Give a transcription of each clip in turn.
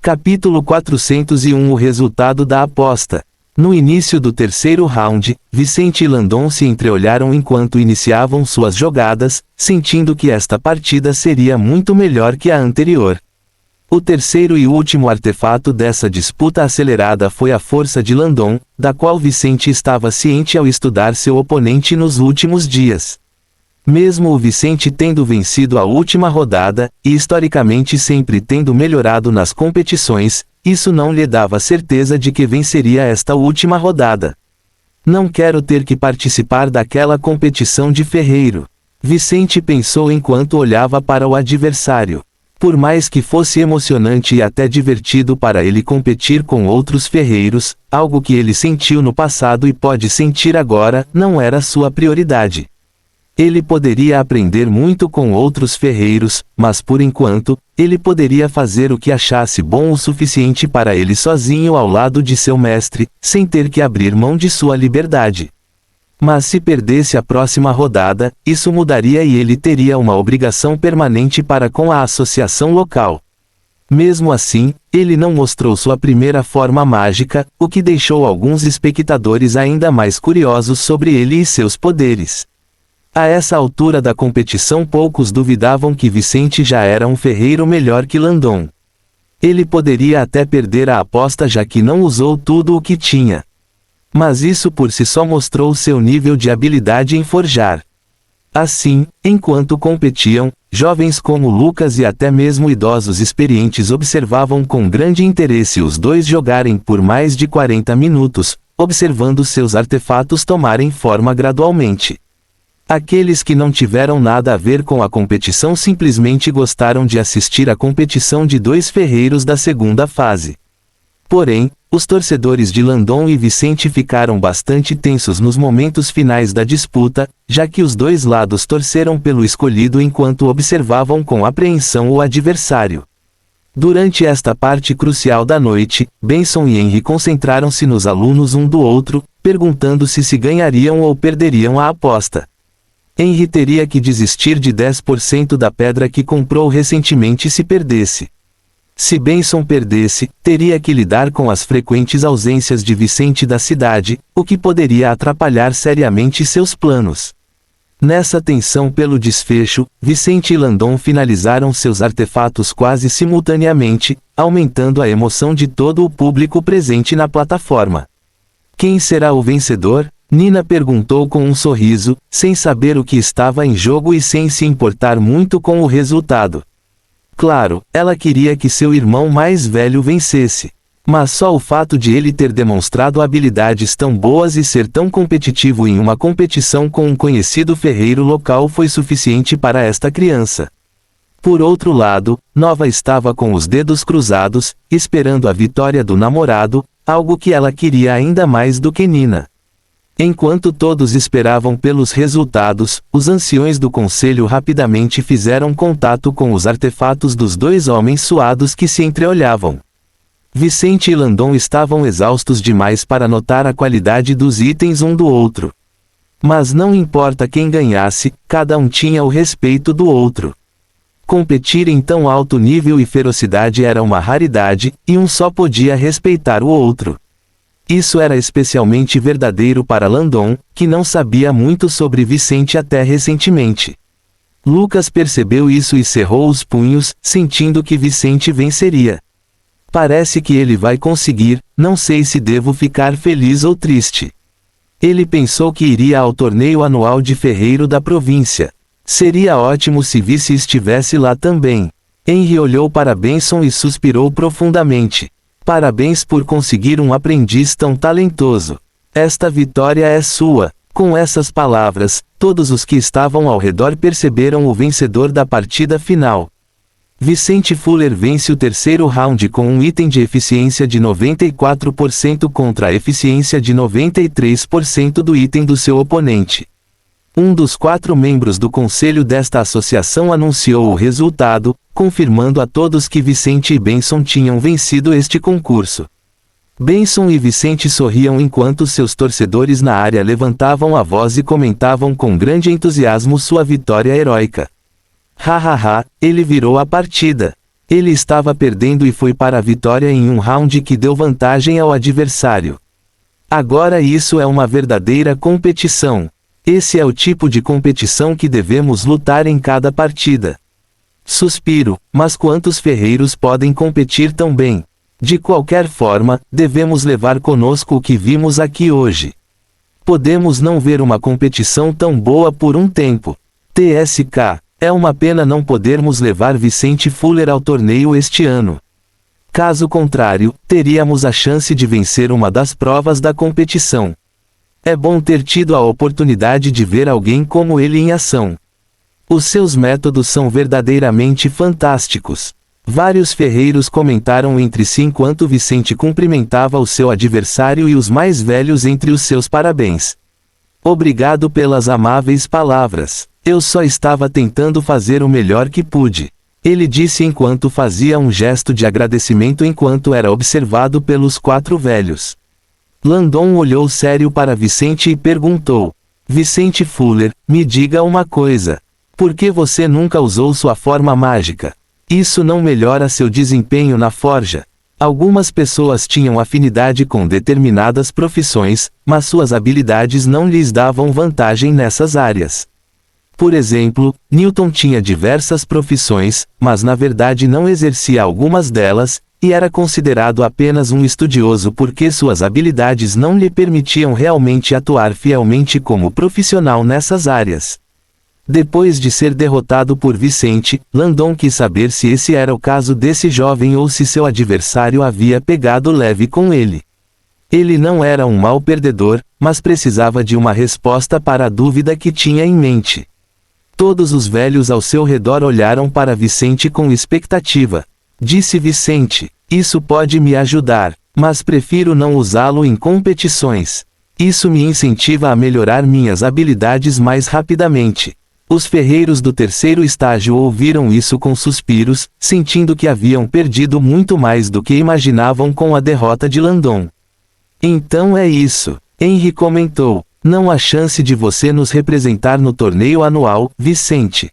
Capítulo 401 O resultado da aposta. No início do terceiro round, Vicente e Landon se entreolharam enquanto iniciavam suas jogadas, sentindo que esta partida seria muito melhor que a anterior. O terceiro e último artefato dessa disputa acelerada foi a força de Landon, da qual Vicente estava ciente ao estudar seu oponente nos últimos dias. Mesmo o Vicente tendo vencido a última rodada, e historicamente sempre tendo melhorado nas competições, isso não lhe dava certeza de que venceria esta última rodada. Não quero ter que participar daquela competição de ferreiro. Vicente pensou enquanto olhava para o adversário. Por mais que fosse emocionante e até divertido para ele competir com outros ferreiros, algo que ele sentiu no passado e pode sentir agora, não era sua prioridade. Ele poderia aprender muito com outros ferreiros, mas por enquanto, ele poderia fazer o que achasse bom o suficiente para ele sozinho ao lado de seu mestre, sem ter que abrir mão de sua liberdade. Mas se perdesse a próxima rodada, isso mudaria e ele teria uma obrigação permanente para com a associação local. Mesmo assim, ele não mostrou sua primeira forma mágica, o que deixou alguns espectadores ainda mais curiosos sobre ele e seus poderes. A essa altura da competição poucos duvidavam que Vicente já era um ferreiro melhor que Landon. Ele poderia até perder a aposta já que não usou tudo o que tinha. Mas isso por si só mostrou seu nível de habilidade em forjar. Assim, enquanto competiam, jovens como Lucas e até mesmo idosos experientes observavam com grande interesse os dois jogarem por mais de 40 minutos, observando seus artefatos tomarem forma gradualmente. Aqueles que não tiveram nada a ver com a competição simplesmente gostaram de assistir à competição de dois ferreiros da segunda fase. Porém, os torcedores de Landon e Vicente ficaram bastante tensos nos momentos finais da disputa, já que os dois lados torceram pelo escolhido enquanto observavam com apreensão o adversário. Durante esta parte crucial da noite, Benson e Henry concentraram-se nos alunos um do outro, perguntando-se se ganhariam ou perderiam a aposta. Henry teria que desistir de 10% da pedra que comprou recentemente se perdesse. Se Benson perdesse, teria que lidar com as frequentes ausências de Vicente da cidade, o que poderia atrapalhar seriamente seus planos. Nessa tensão pelo desfecho, Vicente e Landon finalizaram seus artefatos quase simultaneamente, aumentando a emoção de todo o público presente na plataforma. Quem será o vencedor? Nina perguntou com um sorriso, sem saber o que estava em jogo e sem se importar muito com o resultado. Claro, ela queria que seu irmão mais velho vencesse. Mas só o fato de ele ter demonstrado habilidades tão boas e ser tão competitivo em uma competição com um conhecido ferreiro local foi suficiente para esta criança. Por outro lado, Nova estava com os dedos cruzados, esperando a vitória do namorado, algo que ela queria ainda mais do que Nina. Enquanto todos esperavam pelos resultados, os anciões do conselho rapidamente fizeram contato com os artefatos dos dois homens suados que se entreolhavam. Vicente e Landon estavam exaustos demais para notar a qualidade dos itens um do outro. Mas não importa quem ganhasse, cada um tinha o respeito do outro. Competir em tão alto nível e ferocidade era uma raridade, e um só podia respeitar o outro. Isso era especialmente verdadeiro para Landon, que não sabia muito sobre Vicente até recentemente. Lucas percebeu isso e cerrou os punhos, sentindo que Vicente venceria. Parece que ele vai conseguir, não sei se devo ficar feliz ou triste. Ele pensou que iria ao torneio anual de ferreiro da província. Seria ótimo se Vice estivesse lá também. Henry olhou para Benson e suspirou profundamente. Parabéns por conseguir um aprendiz tão talentoso. Esta vitória é sua. Com essas palavras, todos os que estavam ao redor perceberam o vencedor da partida final. Vicente Fuller vence o terceiro round com um item de eficiência de 94% contra a eficiência de 93% do item do seu oponente. Um dos 4 membros do conselho desta associação anunciou o resultado, confirmando a todos que Vicente e Benson tinham vencido este concurso. Benson e Vicente sorriam enquanto seus torcedores na área levantavam a voz e comentavam com grande entusiasmo sua vitória heróica. Hahaha, ele virou a partida. Ele estava perdendo e foi para a vitória em um round que deu vantagem ao adversário. Agora isso é uma verdadeira competição. Esse é o tipo de competição que devemos lutar em cada partida. Suspiro, mas quantos ferreiros podem competir tão bem? De qualquer forma, devemos levar conosco o que vimos aqui hoje. Podemos não ver uma competição tão boa por um tempo. TSK, é uma pena não podermos levar Vicente Fuller ao torneio este ano. Caso contrário, teríamos a chance de vencer uma das provas da competição. É bom ter tido a oportunidade de ver alguém como ele em ação. Os seus métodos são verdadeiramente fantásticos. Vários ferreiros comentaram entre si enquanto Vicente cumprimentava o seu adversário e os mais velhos entre os seus parabéns. Obrigado pelas amáveis palavras. Eu só estava tentando fazer o melhor que pude. Ele disse enquanto fazia um gesto de agradecimento enquanto era observado pelos 4 velhos. Landon olhou sério para Vicente e perguntou: Vicente Fuller, me diga uma coisa. Por que você nunca usou sua forma mágica? Isso não melhora seu desempenho na forja. Algumas pessoas tinham afinidade com determinadas profissões, mas suas habilidades não lhes davam vantagem nessas áreas. Por exemplo, Newton tinha diversas profissões, mas na verdade não exercia algumas delas, e era considerado apenas um estudioso porque suas habilidades não lhe permitiam realmente atuar fielmente como profissional nessas áreas. Depois de ser derrotado por Vicente, Landon quis saber se esse era o caso desse jovem ou se seu adversário havia pegado leve com ele. Ele não era um mau perdedor, mas precisava de uma resposta para a dúvida que tinha em mente. Todos os velhos ao seu redor olharam para Vicente com expectativa. Disse Vicente: isso pode me ajudar, mas prefiro não usá-lo em competições. Isso me incentiva a melhorar minhas habilidades mais rapidamente. Os ferreiros do terceiro estágio ouviram isso com suspiros, sentindo que haviam perdido muito mais do que imaginavam com a derrota de Landon. Então é isso, Henry comentou. Não há chance de você nos representar no torneio anual, Vicente.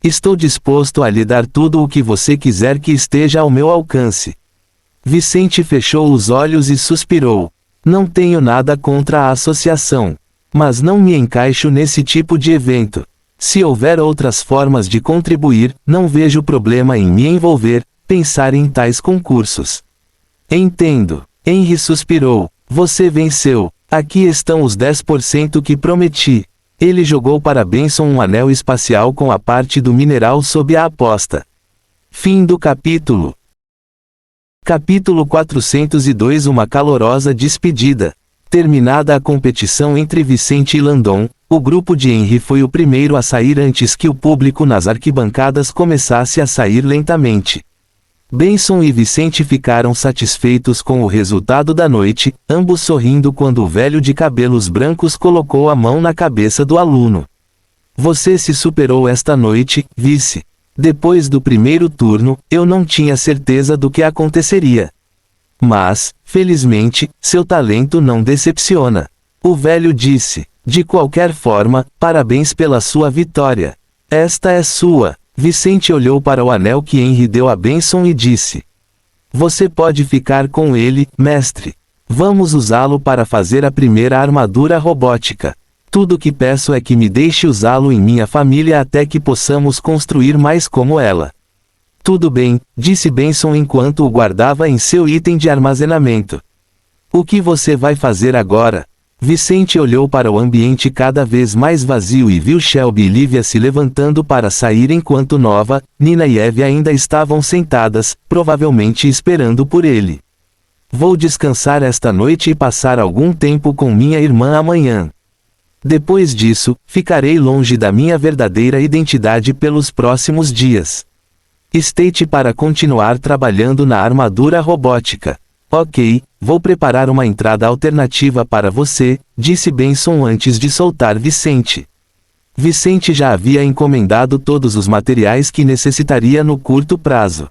Estou disposto a lhe dar tudo o que você quiser que esteja ao meu alcance. Vicente fechou os olhos e suspirou. Não tenho nada contra a associação. Mas não me encaixo nesse tipo de evento. Se houver outras formas de contribuir, não vejo problema em me envolver, pensar em tais concursos. Entendo. Henry suspirou. Você venceu. Aqui estão os 10% que prometi. Ele jogou para Benson um anel espacial com a parte do mineral sob a aposta. Fim do capítulo. Capítulo 402. Uma calorosa despedida. Terminada a competição entre Vicente e Landon, o grupo de Henry foi o primeiro a sair antes que o público nas arquibancadas começasse a sair lentamente. Benson e Vicente ficaram satisfeitos com o resultado da noite, ambos sorrindo quando o velho de cabelos brancos colocou a mão na cabeça do aluno. Você se superou esta noite, Vice. Depois do primeiro turno, eu não tinha certeza do que aconteceria. Mas, felizmente, seu talento não decepciona. O velho disse. De qualquer forma, parabéns pela sua vitória. Esta é sua. Vicente olhou para o anel que Henry deu a Benson e disse: você pode ficar com ele, mestre. Vamos usá-lo para fazer a primeira armadura robótica. Tudo que peço é que me deixe usá-lo em minha família até que possamos construir mais como ela. Tudo bem, disse Benson enquanto o guardava em seu item de armazenamento. O que você vai fazer agora? Vicente olhou para o ambiente cada vez mais vazio e viu Shelby e Lívia se levantando para sair enquanto Nova, Nina e Eve ainda estavam sentadas, provavelmente esperando por ele. Vou descansar esta noite e passar algum tempo com minha irmã amanhã. Depois disso, ficarei longe da minha verdadeira identidade pelos próximos dias. State para continuar trabalhando na armadura robótica. Ok, vou preparar uma entrada alternativa para você, disse Benson antes de soltar Vicente. Vicente já havia encomendado todos os materiais que necessitaria no curto prazo.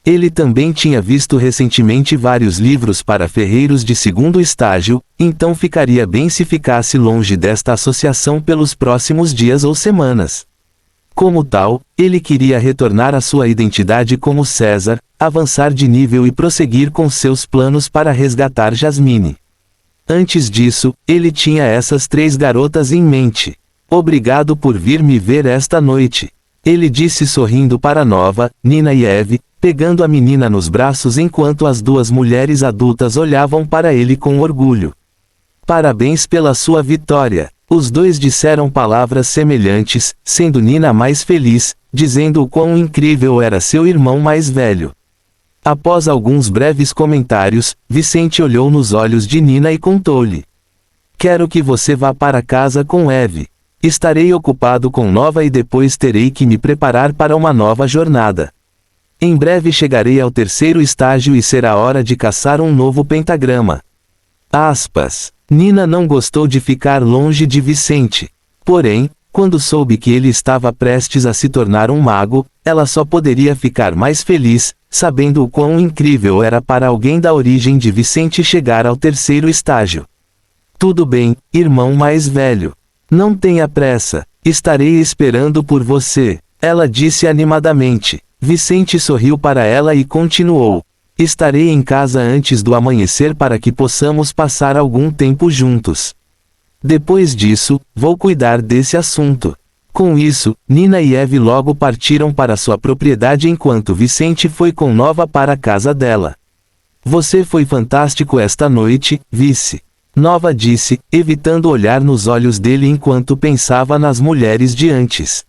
Ele também tinha visto recentemente vários livros para ferreiros de segundo estágio, então ficaria bem se ficasse longe desta associação pelos próximos dias ou semanas. Como tal, ele queria retornar à sua identidade como César, avançar de nível e prosseguir com seus planos para resgatar Jasmine. Antes disso, ele tinha essas 3 garotas em mente. Obrigado por vir me ver esta noite. Ele disse sorrindo para Nova, Nina e Eve, pegando a menina nos braços enquanto as 2 mulheres adultas olhavam para ele com orgulho. Parabéns pela sua vitória. Os 2 disseram palavras semelhantes, sendo Nina mais feliz, dizendo o quão incrível era seu irmão mais velho. Após alguns breves comentários, Vicente olhou nos olhos de Nina e contou-lhe: Quero que você vá para casa com Eve. Estarei ocupado com Nova e depois terei que me preparar para uma nova jornada. Em breve chegarei ao 3º estágio e será hora de caçar um novo pentagrama. Aspas. Nina não gostou de ficar longe de Vicente. Porém, quando soube que ele estava prestes a se tornar um mago, ela só poderia ficar mais feliz, sabendo o quão incrível era para alguém da origem de Vicente chegar ao 3º estágio. Tudo bem, irmão mais velho. Não tenha pressa, estarei esperando por você, ela disse animadamente. Vicente sorriu para ela e continuou. Estarei em casa antes do amanhecer para que possamos passar algum tempo juntos. Depois disso, vou cuidar desse assunto. Com isso, Nina e Eve logo partiram para sua propriedade enquanto Vicente foi com Nova para a casa dela. Você foi fantástico esta noite, Vice. Nova disse, evitando olhar nos olhos dele enquanto pensava nas mulheres de antes.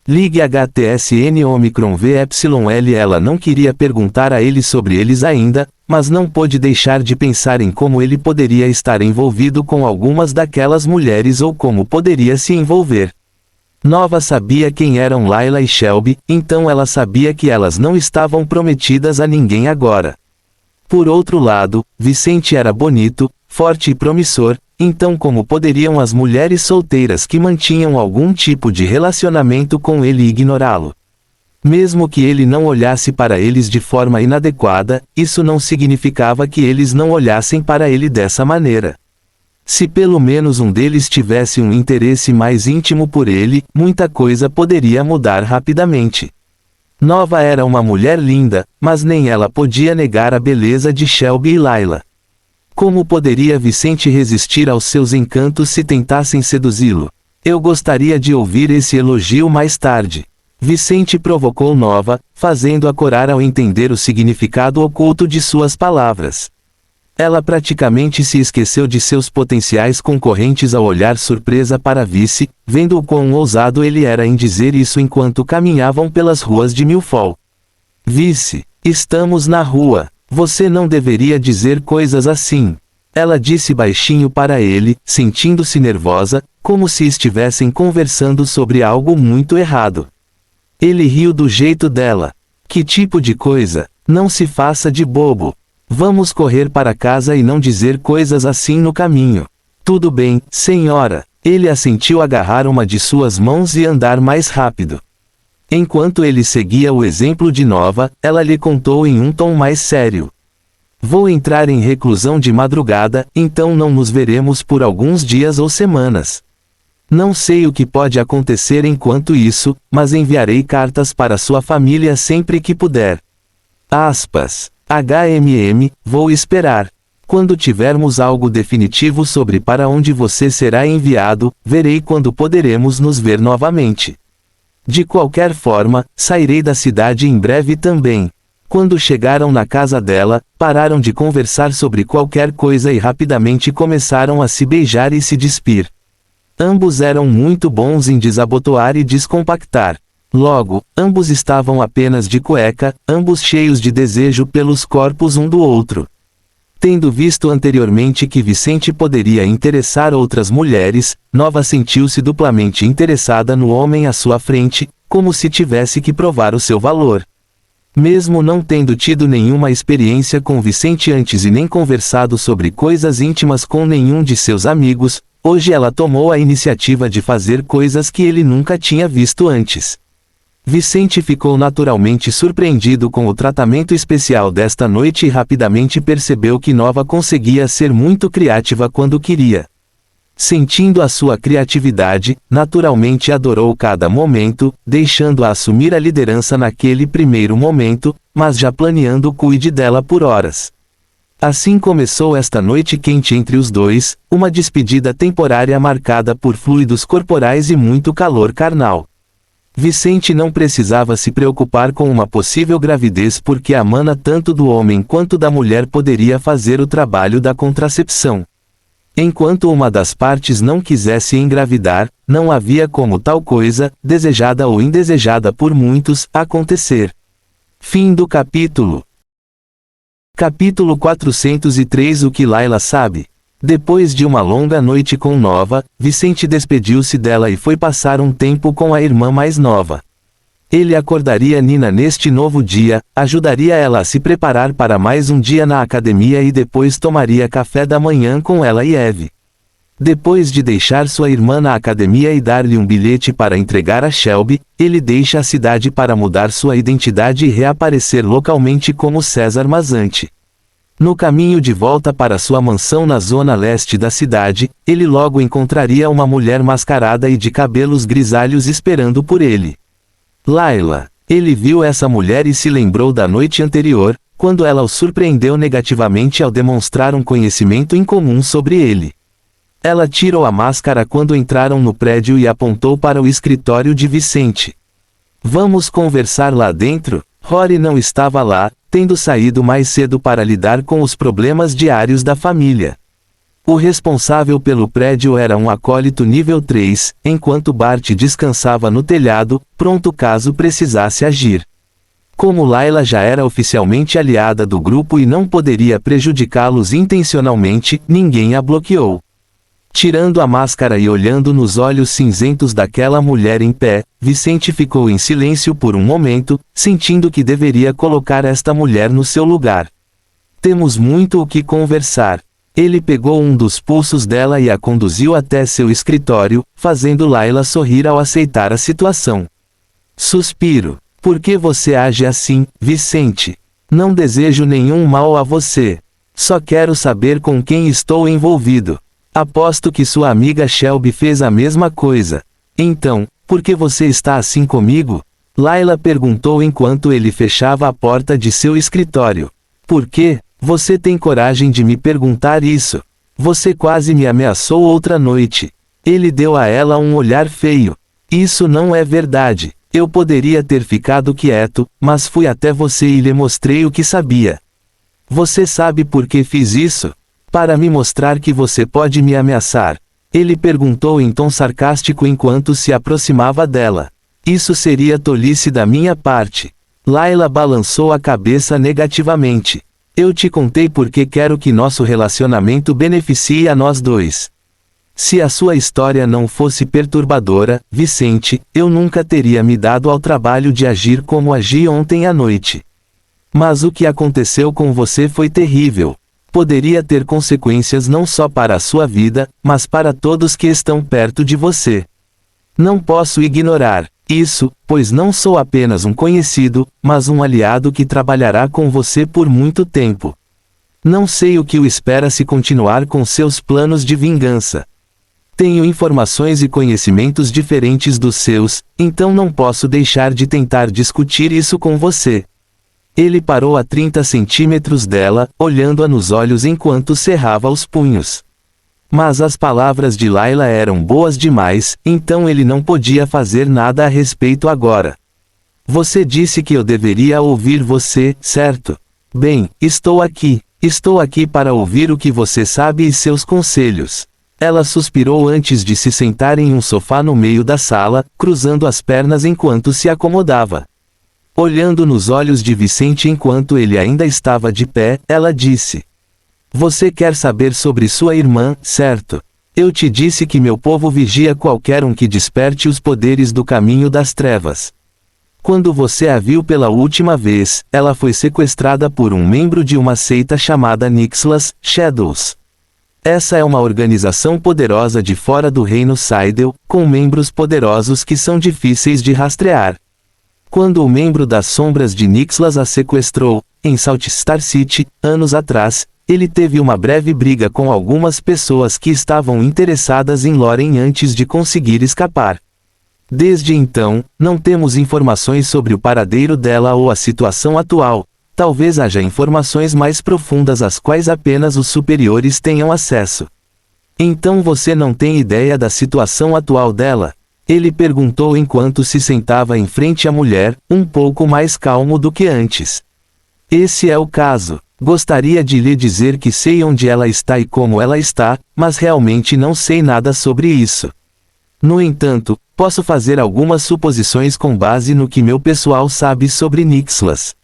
Ligue HTSN Omicron VYL. Ela não queria perguntar a ele sobre eles ainda, mas não pôde deixar de pensar em como ele poderia estar envolvido com algumas daquelas mulheres ou como poderia se envolver. Nova sabia quem eram Layla e Shelby, então ela sabia que elas não estavam prometidas a ninguém agora. Por outro lado, Vicente era bonito, forte e promissor, então como poderiam as mulheres solteiras que mantinham algum tipo de relacionamento com ele ignorá-lo? Mesmo que ele não olhasse para eles de forma inadequada, isso não significava que eles não olhassem para ele dessa maneira. Se pelo menos um deles tivesse um interesse mais íntimo por ele, muita coisa poderia mudar rapidamente. Nova era uma mulher linda, mas nem ela podia negar a beleza de Shelby e Layla. Como poderia Vicente resistir aos seus encantos se tentassem seduzi-lo? Eu gostaria de ouvir esse elogio mais tarde. Vicente provocou Nova, fazendo-a corar ao entender o significado oculto de suas palavras. Ela praticamente se esqueceu de seus potenciais concorrentes ao olhar surpresa para Vice, vendo o quão ousado ele era em dizer isso enquanto caminhavam pelas ruas de Milford. Vice, estamos na rua. Você não deveria dizer coisas assim. Ela disse baixinho para ele, sentindo-se nervosa, como se estivessem conversando sobre algo muito errado. Ele riu do jeito dela. Que tipo de coisa? Não se faça de bobo. Vamos correr para casa e não dizer coisas assim no caminho. Tudo bem, senhora. Ele assentiu a agarrar uma de suas mãos e andar mais rápido. Enquanto ele seguia o exemplo de Nova, ela lhe contou em um tom mais sério. Vou entrar em reclusão de madrugada, então não nos veremos por alguns dias ou semanas. Não sei o que pode acontecer enquanto isso, mas enviarei cartas para sua família sempre que puder. Aspas. Vou esperar. Quando tivermos algo definitivo sobre para onde você será enviado, verei quando poderemos nos ver novamente. De qualquer forma, sairei da cidade em breve também. Quando chegaram na casa dela, pararam de conversar sobre qualquer coisa e rapidamente começaram a se beijar e se despir. Ambos eram muito bons em desabotoar e descompactar. Logo, ambos estavam apenas de cueca, ambos cheios de desejo pelos corpos um do outro. Tendo visto anteriormente que Vicente poderia interessar outras mulheres, Nova sentiu-se duplamente interessada no homem à sua frente, como se tivesse que provar o seu valor. Mesmo não tendo tido nenhuma experiência com Vicente antes e nem conversado sobre coisas íntimas com nenhum de seus amigos, hoje ela tomou a iniciativa de fazer coisas que ele nunca tinha visto antes. Vicente ficou naturalmente surpreendido com o tratamento especial desta noite e rapidamente percebeu que Nova conseguia ser muito criativa quando queria. Sentindo a sua criatividade, naturalmente adorou cada momento, deixando-a assumir a liderança naquele primeiro momento, mas já planeando o cuide dela por horas. Assim começou esta noite quente entre os dois, uma despedida temporária marcada por fluidos corporais e muito calor carnal. Vicente não precisava se preocupar com uma possível gravidez porque a mana tanto do homem quanto da mulher poderia fazer o trabalho da contracepção. Enquanto uma das partes não quisesse engravidar, não havia como tal coisa, desejada ou indesejada por muitos, acontecer. Fim do capítulo. Capítulo 403. O que Layla sabe. Depois de uma longa noite com Nova, Vicente despediu-se dela e foi passar um tempo com a irmã mais nova. Ele acordaria Nina neste novo dia, ajudaria ela a se preparar para mais um dia na academia e depois tomaria café da manhã com ela e Eve. Depois de deixar sua irmã na academia e dar-lhe um bilhete para entregar a Shelby, ele deixa a cidade para mudar sua identidade e reaparecer localmente como César Mazante. No caminho de volta para sua mansão na zona leste da cidade, ele logo encontraria uma mulher mascarada e de cabelos grisalhos esperando por ele. Layla. Ele viu essa mulher e se lembrou da noite anterior, quando ela o surpreendeu negativamente ao demonstrar um conhecimento incomum sobre ele. Ela tirou a máscara quando entraram no prédio e apontou para o escritório de Vicente. Vamos conversar lá dentro? Rory não estava lá, tendo saído mais cedo para lidar com os problemas diários da família. O responsável pelo prédio era um acólito nível 3, enquanto Bart descansava no telhado, pronto caso precisasse agir. Como Layla já era oficialmente aliada do grupo e não poderia prejudicá-los intencionalmente, ninguém a bloqueou. Tirando a máscara e olhando nos olhos cinzentos daquela mulher em pé, Vicente ficou em silêncio por um momento, sentindo que deveria colocar esta mulher no seu lugar. Temos muito o que conversar. Ele pegou um dos pulsos dela e a conduziu até seu escritório, fazendo Layla sorrir ao aceitar a situação. Suspiro. Por que você age assim, Vicente? Não desejo nenhum mal a você. Só quero saber com quem estou envolvido. Aposto que sua amiga Shelby fez a mesma coisa. Então, por que você está assim comigo? Layla perguntou enquanto ele fechava a porta de seu escritório. Por quê? Você tem coragem de me perguntar isso? Você quase me ameaçou outra noite. Ele deu a ela um olhar feio. Isso não é verdade. Eu poderia ter ficado quieto, mas fui até você e lhe mostrei o que sabia. Você sabe por que fiz isso? Para me mostrar que você pode me ameaçar. Ele perguntou em tom sarcástico enquanto se aproximava dela. Isso seria tolice da minha parte. Layla balançou a cabeça negativamente. Eu te contei porque quero que nosso relacionamento beneficie a nós dois. Se a sua história não fosse perturbadora, Vicente, eu nunca teria me dado ao trabalho de agir como agi ontem à noite. Mas o que aconteceu com você foi terrível. Poderia ter consequências não só para a sua vida, mas para todos que estão perto de você. Não posso ignorar isso, pois não sou apenas um conhecido, mas um aliado que trabalhará com você por muito tempo. Não sei o que o espera se continuar com seus planos de vingança. Tenho informações e conhecimentos diferentes dos seus, então não posso deixar de tentar discutir isso com você. Ele parou a 30 centímetros dela, olhando-a nos olhos enquanto cerrava os punhos. Mas as palavras de Layla eram boas demais, então ele não podia fazer nada a respeito agora. Você disse que eu deveria ouvir você, certo? Bem, estou aqui. Estou aqui para ouvir o que você sabe e seus conselhos. Ela suspirou antes de se sentar em um sofá no meio da sala, cruzando as pernas enquanto se acomodava. Olhando nos olhos de Vicente enquanto ele ainda estava de pé, ela disse: Você quer saber sobre sua irmã, certo? Eu te disse que meu povo vigia qualquer um que desperte os poderes do caminho das trevas. Quando você a viu pela última vez, ela foi sequestrada por um membro de uma seita chamada Nixlas Shadows. Essa é uma organização poderosa de fora do reino Seidel, com membros poderosos que são difíceis de rastrear. Quando o membro das sombras de Nixlas a sequestrou, em Salt Star City, anos atrás, ele teve uma breve briga com algumas pessoas que estavam interessadas em Lauren antes de conseguir escapar. Desde então, não temos informações sobre o paradeiro dela ou a situação atual. Talvez haja informações mais profundas às quais apenas os superiores tenham acesso. Então você não tem ideia da situação atual dela? Ele perguntou enquanto se sentava em frente à mulher, um pouco mais calmo do que antes. Esse é o caso. Gostaria de lhe dizer que sei onde ela está e como ela está, mas realmente não sei nada sobre isso. No entanto, posso fazer algumas suposições com base no que meu pessoal sabe sobre Nixilas.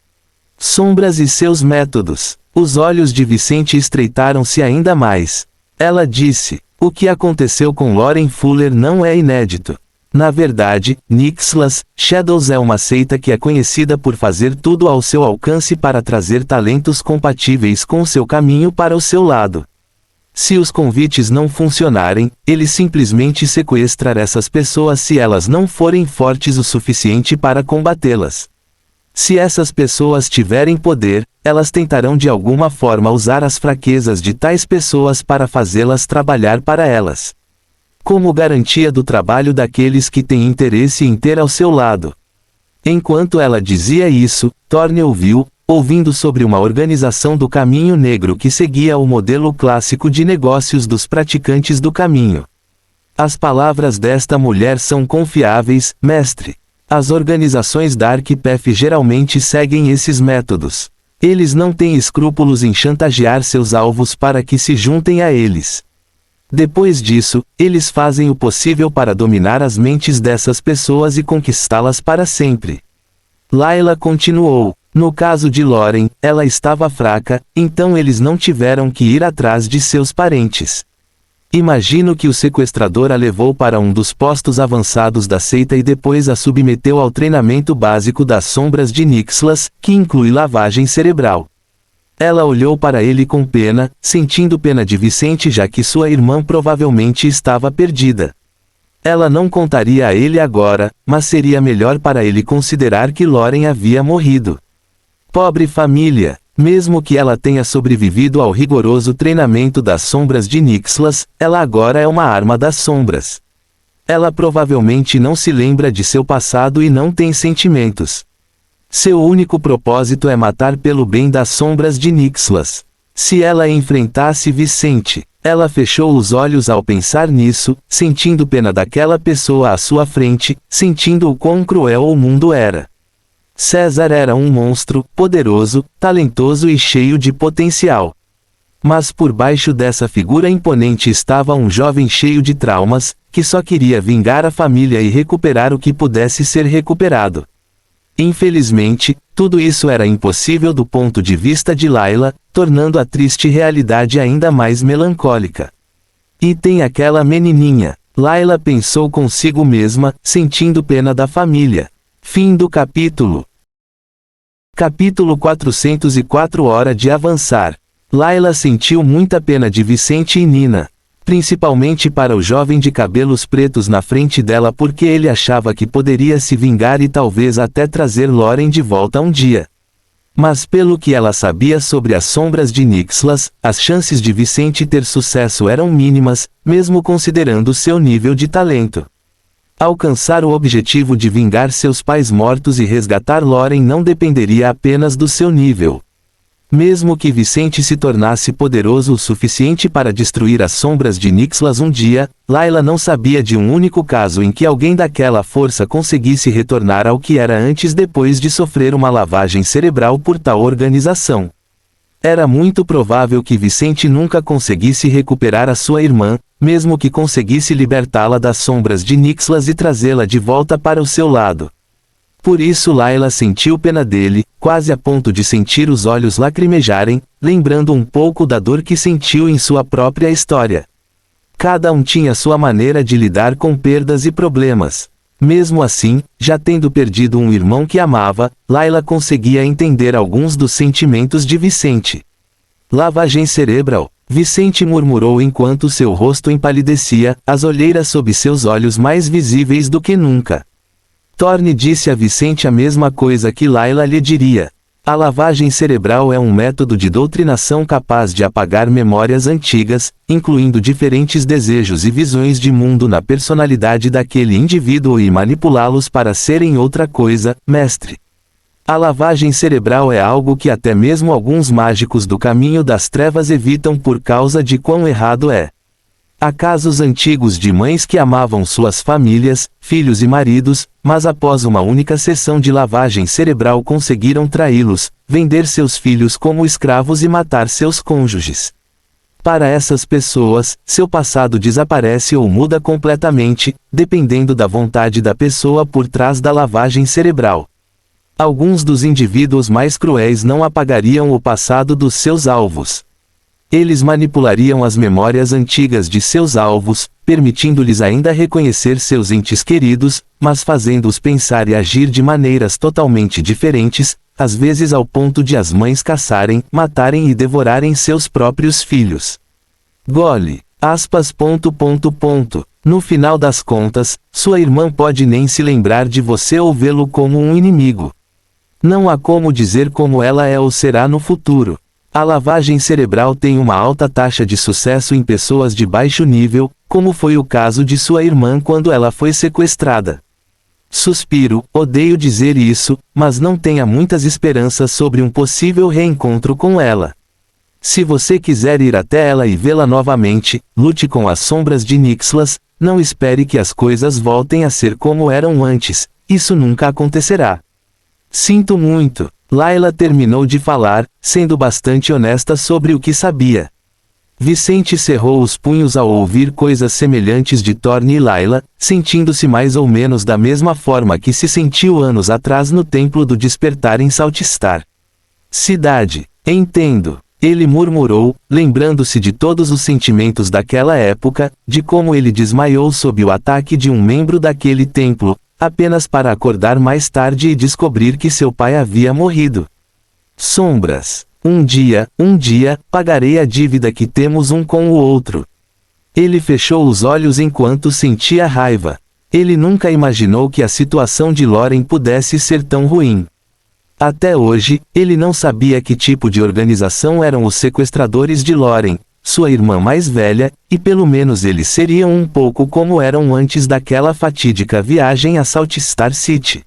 Sombras e seus métodos. Os olhos de Vicente estreitaram-se ainda mais. Ela disse: o que aconteceu com Lauren Fuller não é inédito. Na verdade, Nixilas Shadows é uma seita que é conhecida por fazer tudo ao seu alcance para trazer talentos compatíveis com seu caminho para o seu lado. Se os convites não funcionarem, ele simplesmente sequestrar essas pessoas se elas não forem fortes o suficiente para combatê-las. Se essas pessoas tiverem poder, elas tentarão de alguma forma usar as fraquezas de tais pessoas para fazê-las trabalhar para elas. Como garantia do trabalho daqueles que têm interesse em ter ao seu lado. Enquanto ela dizia isso, Thorne ouviu, ouvindo sobre uma organização do Caminho Negro que seguia o modelo clássico de negócios dos praticantes do caminho. As palavras desta mulher são confiáveis, mestre. As organizações Dark Path geralmente seguem esses métodos. Eles não têm escrúpulos em chantagear seus alvos para que se juntem a eles. Depois disso, eles fazem o possível para dominar as mentes dessas pessoas e conquistá-las para sempre. Layla continuou: no caso de Lauren, ela estava fraca, então eles não tiveram que ir atrás de seus parentes. Imagino que o sequestrador a levou para um dos postos avançados da seita e depois a submeteu ao treinamento básico das sombras de Nixilas, que inclui lavagem cerebral. Ela olhou para ele com pena, sentindo pena de Vicente já que sua irmã provavelmente estava perdida. Ela não contaria a ele agora, mas seria melhor para ele considerar que Lauren havia morrido. Pobre família! Mesmo que ela tenha sobrevivido ao rigoroso treinamento das sombras de Nixilas, ela agora é uma arma das sombras. Ela provavelmente não se lembra de seu passado e não tem sentimentos. Seu único propósito é matar pelo bem das sombras de Nixilas. Se ela enfrentasse Vicente, ela fechou os olhos ao pensar nisso, sentindo pena daquela pessoa à sua frente, sentindo o quão cruel o mundo era. César era um monstro, poderoso, talentoso e cheio de potencial. Mas por baixo dessa figura imponente estava um jovem cheio de traumas, que só queria vingar a família e recuperar o que pudesse ser recuperado. Infelizmente, tudo isso era impossível do ponto de vista de Layla, tornando a triste realidade ainda mais melancólica. E tem aquela menininha. Layla pensou consigo mesma, sentindo pena da família. Fim do capítulo. Capítulo 404. Hora de avançar. Layla sentiu muita pena de Vicente e Nina. Principalmente para o jovem de cabelos pretos na frente dela porque ele achava que poderia se vingar e talvez até trazer Lauren de volta um dia. Mas pelo que ela sabia sobre as sombras de Nixilas, as chances de Vicente ter sucesso eram mínimas, mesmo considerando seu nível de talento. Alcançar o objetivo de vingar seus pais mortos e resgatar Lauren não dependeria apenas do seu nível. Mesmo que Vicente se tornasse poderoso o suficiente para destruir as sombras de Nixilas um dia, Layla não sabia de um único caso em que alguém daquela força conseguisse retornar ao que era antes depois de sofrer uma lavagem cerebral por tal organização. Era muito provável que Vicente nunca conseguisse recuperar a sua irmã, mesmo que conseguisse libertá-la das sombras de Nixilas e trazê-la de volta para o seu lado. Por isso Layla sentiu pena dele, quase a ponto de sentir os olhos lacrimejarem, lembrando um pouco da dor que sentiu em sua própria história. Cada um tinha sua maneira de lidar com perdas e problemas. Mesmo assim, já tendo perdido um irmão que amava, Layla conseguia entender alguns dos sentimentos de Vicente. Lavagem cerebral. Vicente murmurou enquanto seu rosto empalidecia, as olheiras sob seus olhos mais visíveis do que nunca. Thorne disse a Vicente a mesma coisa que Layla lhe diria. A lavagem cerebral é um método de doutrinação capaz de apagar memórias antigas, incluindo diferentes desejos e visões de mundo na personalidade daquele indivíduo e manipulá-los para serem outra coisa, mestre. A lavagem cerebral é algo que até mesmo alguns mágicos do caminho das trevas evitam por causa de quão errado é. Há casos antigos de mães que amavam suas famílias, filhos e maridos, mas após uma única sessão de lavagem cerebral conseguiram traí-los, vender seus filhos como escravos e matar seus cônjuges. Para essas pessoas, seu passado desaparece ou muda completamente, dependendo da vontade da pessoa por trás da lavagem cerebral. Alguns dos indivíduos mais cruéis não apagariam o passado dos seus alvos. Eles manipulariam as memórias antigas de seus alvos, permitindo-lhes ainda reconhecer seus entes queridos, mas fazendo-os pensar e agir de maneiras totalmente diferentes, às vezes ao ponto de as mães caçarem, matarem e devorarem seus próprios filhos. Gole. No final das contas, sua irmã pode nem se lembrar de você ou vê-lo como um inimigo. Não há como dizer como ela é ou será no futuro. A lavagem cerebral tem uma alta taxa de sucesso em pessoas de baixo nível, como foi o caso de sua irmã quando ela foi sequestrada. Suspiro, odeio dizer isso, mas não tenha muitas esperanças sobre um possível reencontro com ela. Se você quiser ir até ela e vê-la novamente, lute com as sombras de Nixlas, não espere que as coisas voltem a ser como eram antes, isso nunca acontecerá. Sinto muito. Layla terminou de falar, sendo bastante honesta sobre o que sabia. Vicente cerrou os punhos ao ouvir coisas semelhantes de Thorne e Layla, sentindo-se mais ou menos da mesma forma que se sentiu anos atrás no Templo do Despertar em Saltistar. Cidade. Entendo. Ele murmurou, lembrando-se de todos os sentimentos daquela época, de como ele desmaiou sob o ataque de um membro daquele templo, apenas para acordar mais tarde e descobrir que seu pai havia morrido. Sombras. Um dia, pagarei a dívida que temos um com o outro. Ele fechou os olhos enquanto sentia raiva. Ele nunca imaginou que a situação de Loren pudesse ser tão ruim. Até hoje, ele não sabia que tipo de organização eram os sequestradores de Loren, sua irmã mais velha, e pelo menos eles seriam um pouco como eram antes daquela fatídica viagem a Saltistar City.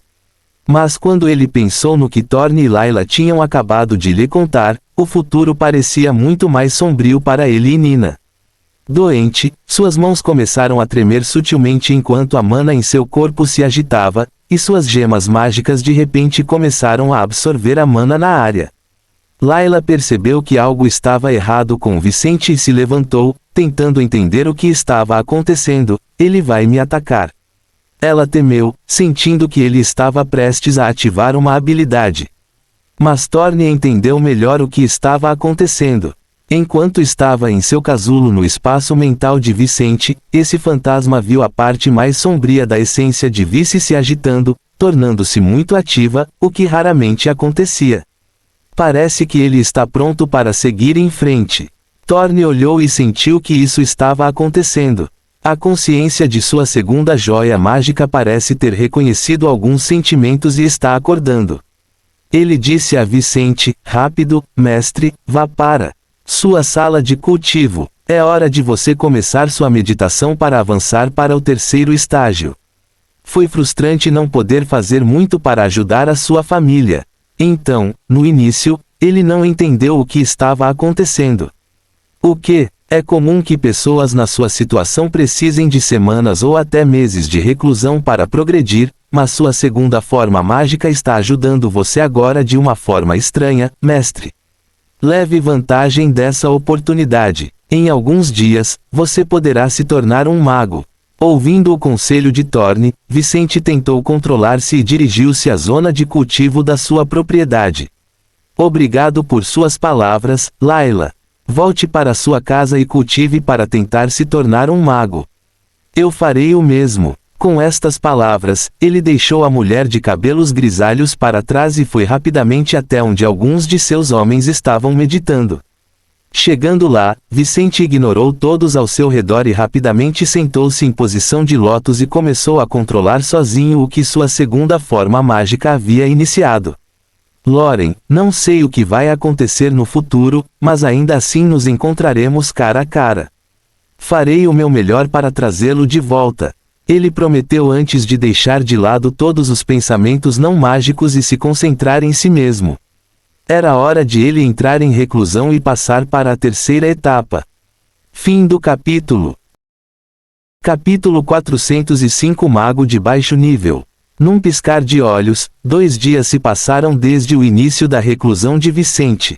Mas quando ele pensou no que Thorne e Layla tinham acabado de lhe contar, o futuro parecia muito mais sombrio para ele e Nina. Doente, suas mãos começaram a tremer sutilmente enquanto a mana em seu corpo se agitava, e suas gemas mágicas de repente começaram a absorver a mana na área. Layla percebeu que algo estava errado com Vicente e se levantou, tentando entender o que estava acontecendo. Ele vai me atacar. Ela temeu, sentindo que ele estava prestes a ativar uma habilidade. Mas Thorne entendeu melhor o que estava acontecendo. Enquanto estava em seu casulo no espaço mental de Vicente, esse fantasma viu a parte mais sombria da essência de Vice se agitando, tornando-se muito ativa, o que raramente acontecia. Parece que ele está pronto para seguir em frente. Thorne olhou e sentiu que isso estava acontecendo. A consciência de sua segunda joia mágica parece ter reconhecido alguns sentimentos e está acordando. Ele disse a Vicente, rápido, mestre, vá para sua sala de cultivo. É hora de você começar sua meditação para avançar para o terceiro estágio. Foi frustrante não poder fazer muito para ajudar a sua família. Então, no início, ele não entendeu o que estava acontecendo. O que? É comum que pessoas na sua situação precisem de semanas ou até meses de reclusão para progredir, mas sua segunda forma mágica está ajudando você agora de uma forma estranha, mestre. Leve vantagem dessa oportunidade. Em alguns dias, você poderá se tornar um mago. Ouvindo o conselho de Thorne, Vicente tentou controlar-se e dirigiu-se à zona de cultivo da sua propriedade. Obrigado por suas palavras, Layla. Volte para sua casa e cultive para tentar se tornar um mago. Eu farei o mesmo. Com estas palavras, ele deixou a mulher de cabelos grisalhos para trás e foi rapidamente até onde alguns de seus homens estavam meditando. Chegando lá, Vicente ignorou todos ao seu redor e rapidamente sentou-se em posição de lótus e começou a controlar sozinho o que sua segunda forma mágica havia iniciado. Loren, não sei o que vai acontecer no futuro, mas ainda assim nos encontraremos cara a cara. Farei o meu melhor para trazê-lo de volta. Ele prometeu antes de deixar de lado todos os pensamentos não mágicos e se concentrar em si mesmo. Era hora de ele entrar em reclusão e passar para a terceira etapa. Fim do capítulo. Capítulo 405 Mago de baixo nível. Num piscar de olhos, 2 dias se passaram desde o início da reclusão de Vicente.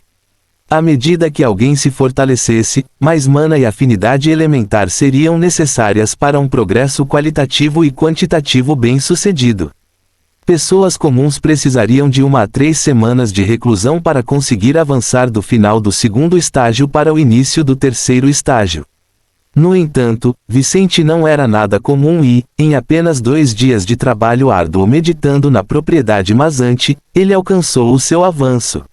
À medida que alguém se fortalecesse, mais mana e afinidade elementar seriam necessárias para um progresso qualitativo e quantitativo bem-sucedido. Pessoas comuns precisariam de 1 a 3 semanas de reclusão para conseguir avançar do final do segundo estágio para o início do terceiro estágio. No entanto, Vicente não era nada comum e, em apenas 2 dias de trabalho árduo meditando na propriedade Mazante, ele alcançou o seu avanço.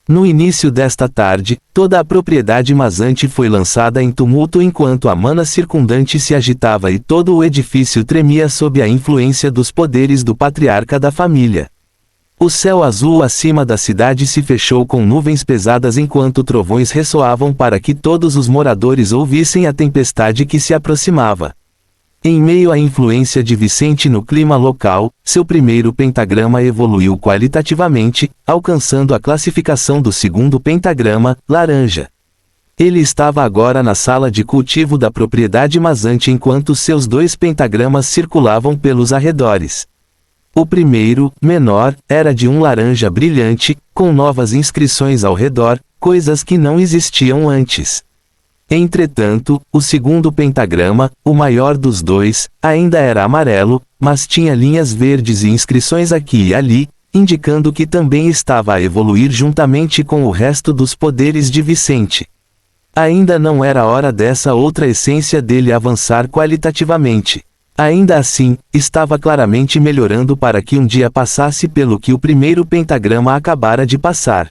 No início desta tarde, toda a propriedade Mazante foi lançada em tumulto enquanto a mana circundante se agitava e todo o edifício tremia sob a influência dos poderes do patriarca da família. O céu azul acima da cidade se fechou com nuvens pesadas enquanto trovões ressoavam para que todos os moradores ouvissem a tempestade que se aproximava. Em meio à influência de Vicente no clima local, seu primeiro pentagrama evoluiu qualitativamente, alcançando a classificação do segundo pentagrama, laranja. Ele estava agora na sala de cultivo da propriedade Mazante enquanto seus 2 pentagramas circulavam pelos arredores. O primeiro, menor, era de um laranja brilhante, com novas inscrições ao redor, coisas que não existiam antes. Entretanto, o segundo pentagrama, o maior dos 2, ainda era amarelo, mas tinha linhas verdes e inscrições aqui e ali, indicando que também estava a evoluir juntamente com o resto dos poderes de Vicente. Ainda não era hora dessa outra essência dele avançar qualitativamente. Ainda assim, estava claramente melhorando para que um dia passasse pelo que o primeiro pentagrama acabara de passar.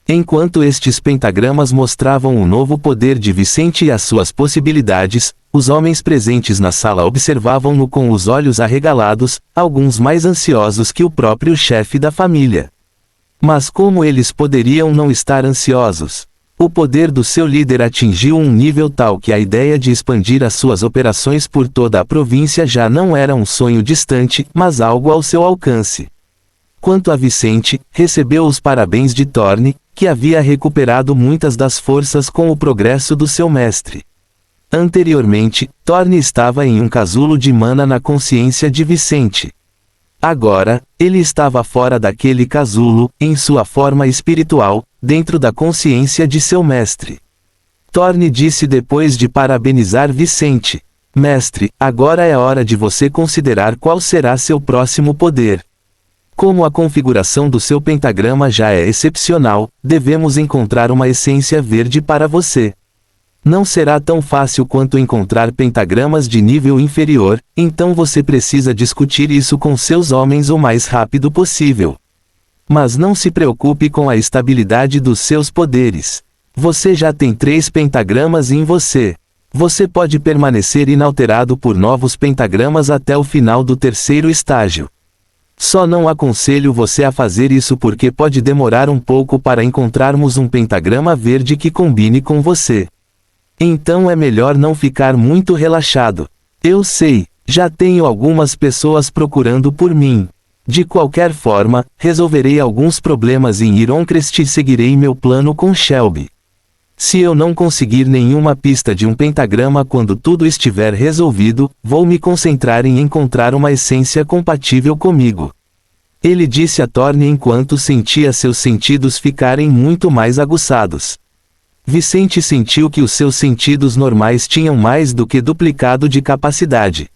Enquanto estes pentagramas mostravam o novo poder de Vicente e as suas possibilidades, os homens presentes na sala observavam-no com os olhos arregalados, alguns mais ansiosos que o próprio chefe da família. Mas como eles poderiam não estar ansiosos? O poder do seu líder atingiu um nível tal que a ideia de expandir as suas operações por toda a província já não era um sonho distante, mas algo ao seu alcance. Quanto a Vicente, recebeu os parabéns de Thorne, que havia recuperado muitas das forças com o progresso do seu mestre. Anteriormente, Thorne estava em um casulo de mana na consciência de Vicente. Agora, ele estava fora daquele casulo, em sua forma espiritual, dentro da consciência de seu mestre. Thorne disse depois de parabenizar Vicente: "Mestre, agora é hora de você considerar qual será seu próximo poder. Como a configuração do seu pentagrama já é excepcional, devemos encontrar uma essência verde para você. Não será tão fácil quanto encontrar pentagramas de nível inferior, então você precisa discutir isso com seus homens o mais rápido possível. Mas não se preocupe com a estabilidade dos seus poderes. Você já tem 3 pentagramas em você. Você pode permanecer inalterado por novos pentagramas até o final do terceiro estágio. Só não aconselho você a fazer isso porque pode demorar um pouco para encontrarmos um pentagrama verde que combine com você. Então é melhor não ficar muito relaxado. Eu sei, já tenho algumas pessoas procurando por mim. De qualquer forma, resolverei alguns problemas em Ironcrest e seguirei meu plano com Shelby. Se eu não conseguir nenhuma pista de um pentagrama quando tudo estiver resolvido, vou me concentrar em encontrar uma essência compatível comigo." Ele disse a Thorne enquanto sentia seus sentidos ficarem muito mais aguçados. Vicente sentiu que os seus sentidos normais tinham mais do que duplicado de capacidade.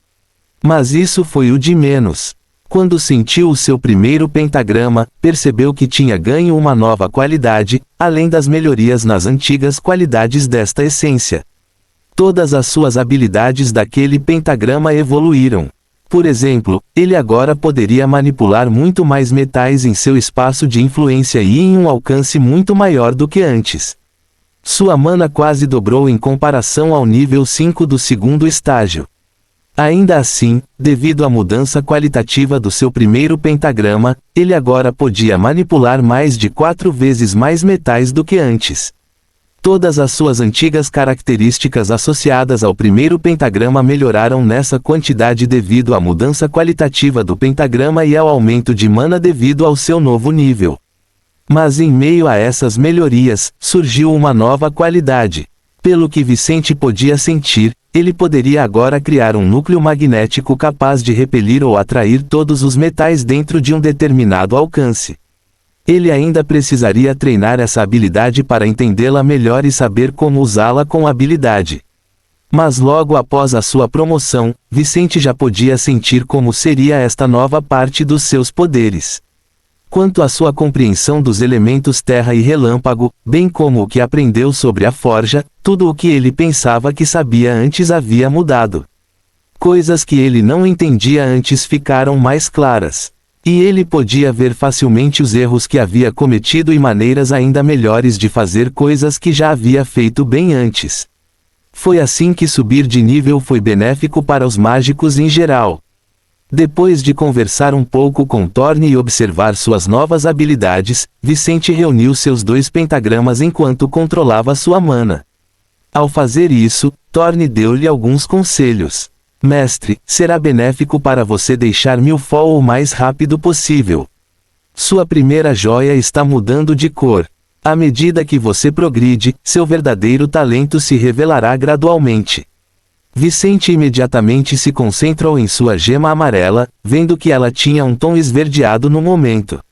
Mas isso foi o de menos. Quando sentiu o seu primeiro pentagrama, percebeu que tinha ganho uma nova qualidade, além das melhorias nas antigas qualidades desta essência. Todas as suas habilidades daquele pentagrama evoluíram. Por exemplo, ele agora poderia manipular muito mais metais em seu espaço de influência e em um alcance muito maior do que antes. Sua mana quase dobrou em comparação ao nível 5 do segundo estágio. Ainda assim, devido à mudança qualitativa do seu primeiro pentagrama, ele agora podia manipular mais de 4 vezes mais metais do que antes. Todas as suas antigas características associadas ao primeiro pentagrama melhoraram nessa quantidade devido à mudança qualitativa do pentagrama e ao aumento de mana devido ao seu novo nível. Mas em meio a essas melhorias, surgiu uma nova qualidade. Pelo que Vicente podia sentir, ele poderia agora criar um núcleo magnético capaz de repelir ou atrair todos os metais dentro de um determinado alcance. Ele ainda precisaria treinar essa habilidade para entendê-la melhor e saber como usá-la com habilidade. Mas logo após a sua promoção, Vicente já podia sentir como seria esta nova parte dos seus poderes. Quanto à sua compreensão dos elementos terra e relâmpago, bem como o que aprendeu sobre a forja, tudo o que ele pensava que sabia antes havia mudado. Coisas que ele não entendia antes ficaram mais claras. E ele podia ver facilmente os erros que havia cometido e maneiras ainda melhores de fazer coisas que já havia feito bem antes. Foi assim que subir de nível foi benéfico para os mágicos em geral. Depois de conversar um pouco com Thorne e observar suas novas habilidades, Vicente reuniu seus 2 pentagramas enquanto controlava sua mana. Ao fazer isso, Thorne deu-lhe alguns conselhos. Mestre, será benéfico para você deixar Milfoil o mais rápido possível. Sua primeira joia está mudando de cor. À medida que você progride, seu verdadeiro talento se revelará gradualmente. Vicente imediatamente se concentrou em sua gema amarela, vendo que ela tinha um tom esverdeado no momento.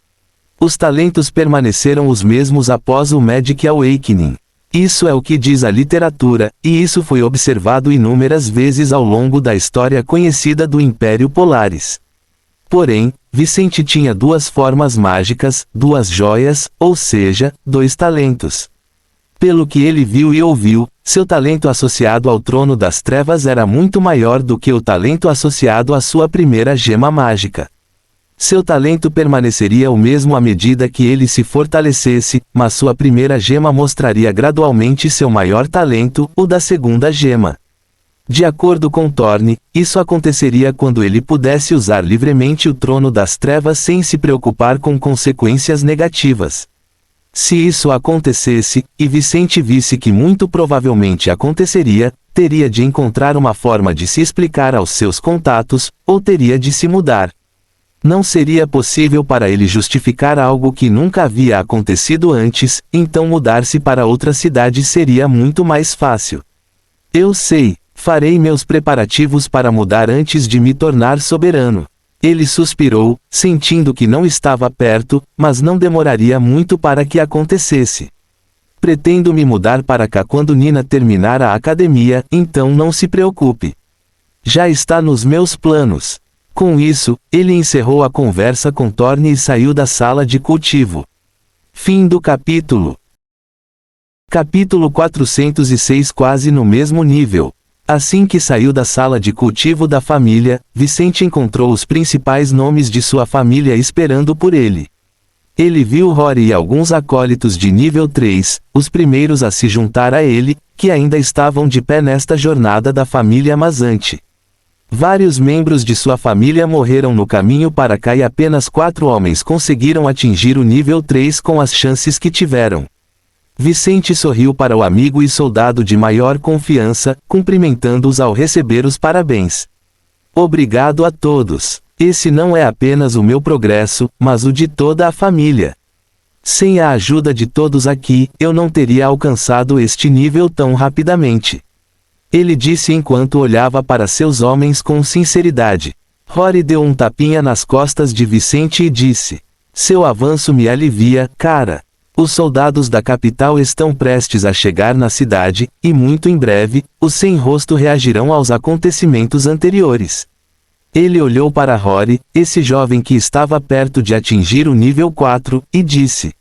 Os talentos permaneceram os mesmos após o Magic Awakening. Isso é o que diz a literatura, e isso foi observado inúmeras vezes ao longo da história conhecida do Império Polaris. Porém, Vicente tinha 2 formas mágicas, 2 joias, ou seja, 2 talentos. Pelo que ele viu e ouviu, seu talento associado ao Trono das Trevas era muito maior do que o talento associado à sua primeira gema mágica. Seu talento permaneceria o mesmo à medida que ele se fortalecesse, mas sua primeira gema mostraria gradualmente seu maior talento, o da segunda gema. De acordo com Thorne, isso aconteceria quando ele pudesse usar livremente o Trono das Trevas sem se preocupar com consequências negativas. Se isso acontecesse, e Vicente visse que muito provavelmente aconteceria, teria de encontrar uma forma de se explicar aos seus contatos, ou teria de se mudar. Não seria possível para ele justificar algo que nunca havia acontecido antes, então mudar-se para outra cidade seria muito mais fácil. Eu sei, farei meus preparativos para mudar antes de me tornar soberano. Ele suspirou, sentindo que não estava perto, mas não demoraria muito para que acontecesse. Pretendo me mudar para cá quando Nina terminar a academia, então não se preocupe. Já está nos meus planos. Com isso, ele encerrou a conversa com Thorne e saiu da sala de cultivo. Fim do capítulo. Capítulo 406. Quase no mesmo nível. Assim que saiu da sala de cultivo da família, Vicente encontrou os principais nomes de sua família esperando por ele. Ele viu Rory e alguns acólitos de nível 3, os primeiros a se juntar a ele, que ainda estavam de pé nesta jornada da família Mazante. Vários membros de sua família morreram no caminho para cá e apenas 4 homens conseguiram atingir o nível 3 com as chances que tiveram. Vicente sorriu para o amigo e soldado de maior confiança, cumprimentando-os ao receber os parabéns. Obrigado a todos. Esse não é apenas o meu progresso, mas o de toda a família. Sem a ajuda de todos aqui, eu não teria alcançado este nível tão rapidamente. Ele disse enquanto olhava para seus homens com sinceridade. Rory deu um tapinha nas costas de Vicente e disse: seu avanço me alivia, cara. Os soldados da capital estão prestes a chegar na cidade, e muito em breve, os sem-rosto reagirão aos acontecimentos anteriores. Ele olhou para Rory, esse jovem que estava perto de atingir o nível 4, e disse: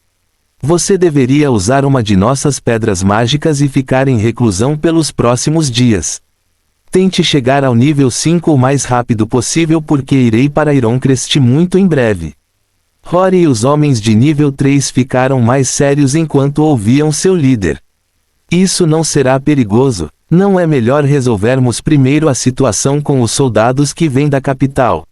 você deveria usar uma de nossas pedras mágicas e ficar em reclusão pelos próximos dias. Tente chegar ao nível 5 o mais rápido possível porque irei para Ironcrest muito em breve. Rory e os homens de nível 3 ficaram mais sérios enquanto ouviam seu líder. Isso não será perigoso, Não é melhor resolvermos primeiro a situação com os soldados que vêm da capital?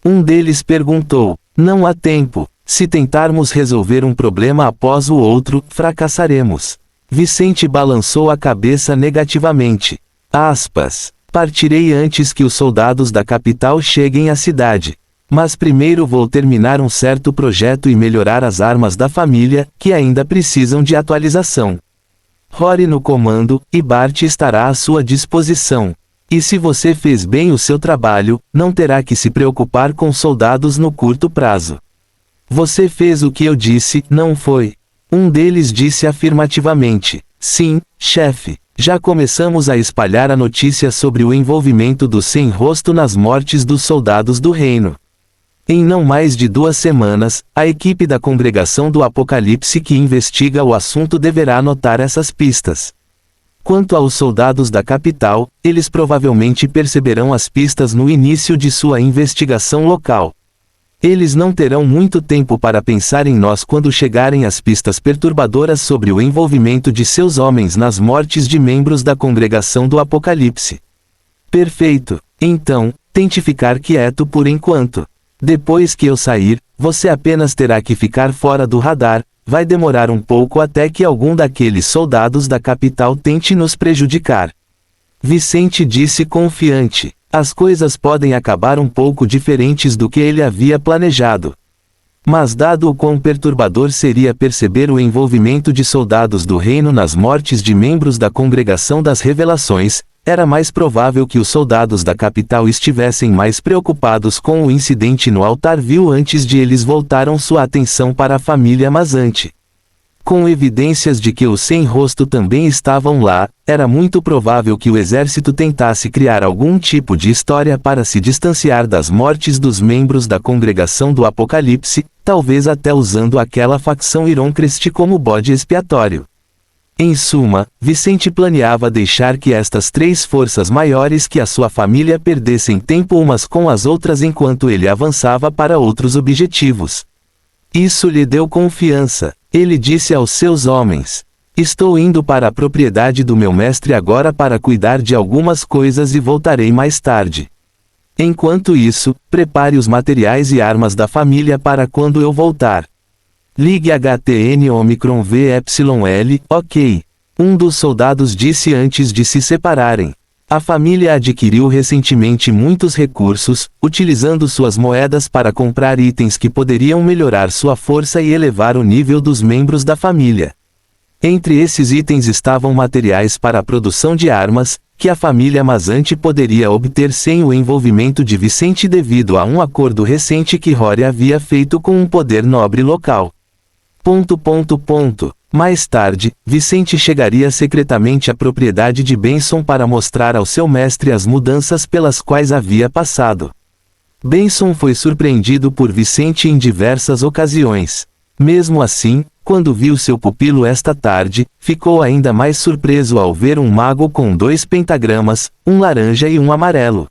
Um deles perguntou. Não há tempo. Se tentarmos resolver um problema após o outro, fracassaremos. Vicente balançou a cabeça negativamente. Aspas. Partirei antes que os soldados da capital cheguem à cidade. Mas primeiro vou terminar um certo projeto e melhorar as armas da família, que ainda precisam de atualização. Rory no comando, e Bart estará à sua disposição. E se você fez bem o seu trabalho, não terá que se preocupar com soldados no curto prazo. Você fez o que eu disse, não foi? Um deles disse afirmativamente. Sim, chefe. Já começamos a espalhar a notícia sobre o envolvimento do Sem-Rosto nas mortes dos soldados do reino. Em não mais de 2 semanas, a equipe da Congregação do Apocalipse que investiga o assunto deverá anotar essas pistas. Quanto aos soldados da capital, eles provavelmente perceberão as pistas no início de sua investigação local. Eles não terão muito tempo para pensar em nós quando chegarem as pistas perturbadoras sobre o envolvimento de seus homens nas mortes de membros da Congregação do Apocalipse. Perfeito. Então, tente ficar quieto por enquanto. Depois que eu sair, você apenas terá que ficar fora do radar. Vai demorar um pouco até que algum daqueles soldados da capital tente nos prejudicar. Vicente disse confiante. As coisas podem acabar um pouco diferentes do que ele havia planejado. Mas dado o quão perturbador seria perceber o envolvimento de soldados do reino nas mortes de membros da Congregação das Revelações, era mais provável que os soldados da capital estivessem mais preocupados com o incidente no Altarville antes de eles voltaram sua atenção para a família Mazante. Com evidências de que os Sem-Rosto também estavam lá, era muito provável que o exército tentasse criar algum tipo de história para se distanciar das mortes dos membros da Congregação do Apocalipse, talvez até usando aquela facção Ironcrest como bode expiatório. Em suma, Vicente planeava deixar que estas 3 forças maiores que a sua família perdessem tempo umas com as outras enquanto ele avançava para outros objetivos. Isso lhe deu confiança. Ele disse aos seus homens. Estou indo para a propriedade do meu mestre agora para cuidar de algumas coisas e voltarei mais tarde. Enquanto isso, prepare os materiais e armas da família para quando eu voltar. Ligue HTN Omicron VYL, ok. Um dos soldados disse antes de se separarem. A família adquiriu recentemente muitos recursos, utilizando suas moedas para comprar itens que poderiam melhorar sua força e elevar o nível dos membros da família. Entre esses itens estavam materiais para a produção de armas, que a família Mazante poderia obter sem o envolvimento de Vicente devido a um acordo recente que Rory havia feito com um poder nobre local. Mais tarde, Vicente chegaria secretamente à propriedade de Benson para mostrar ao seu mestre as mudanças pelas quais havia passado. Benson foi surpreendido por Vicente em diversas ocasiões. Mesmo assim, quando viu seu pupilo esta tarde, ficou ainda mais surpreso ao ver um mago com 2 pentagramas, um laranja e um amarelo.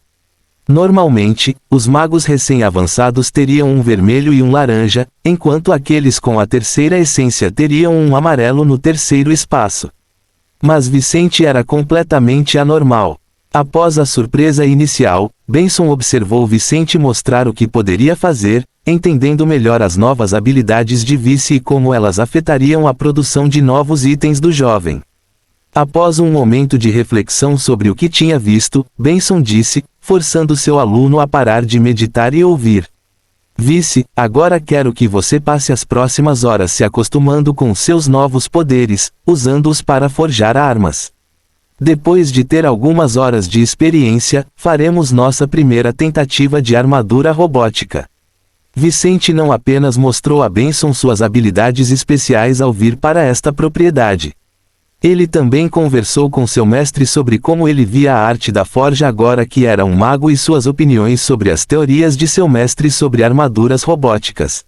Normalmente, os magos recém-avançados teriam um vermelho e um laranja, enquanto aqueles com a terceira essência teriam um amarelo no terceiro espaço. Mas Vicente era completamente anormal. Após a surpresa inicial, Benson observou Vicente mostrar o que poderia fazer, entendendo melhor as novas habilidades de Vice e como elas afetariam a produção de novos itens do jovem. Após um momento de reflexão sobre o que tinha visto, Benson disse, forçando seu aluno a parar de meditar e ouvir. Vice, agora quero que você passe as próximas horas se acostumando com seus novos poderes, usando-os para forjar armas. Depois de ter algumas horas de experiência, faremos nossa primeira tentativa de armadura robótica. Vicente não apenas mostrou a Benson suas habilidades especiais ao vir para esta propriedade. Ele também conversou com seu mestre sobre como ele via a arte da forja agora que era um mago e suas opiniões sobre as teorias de seu mestre sobre armaduras robóticas.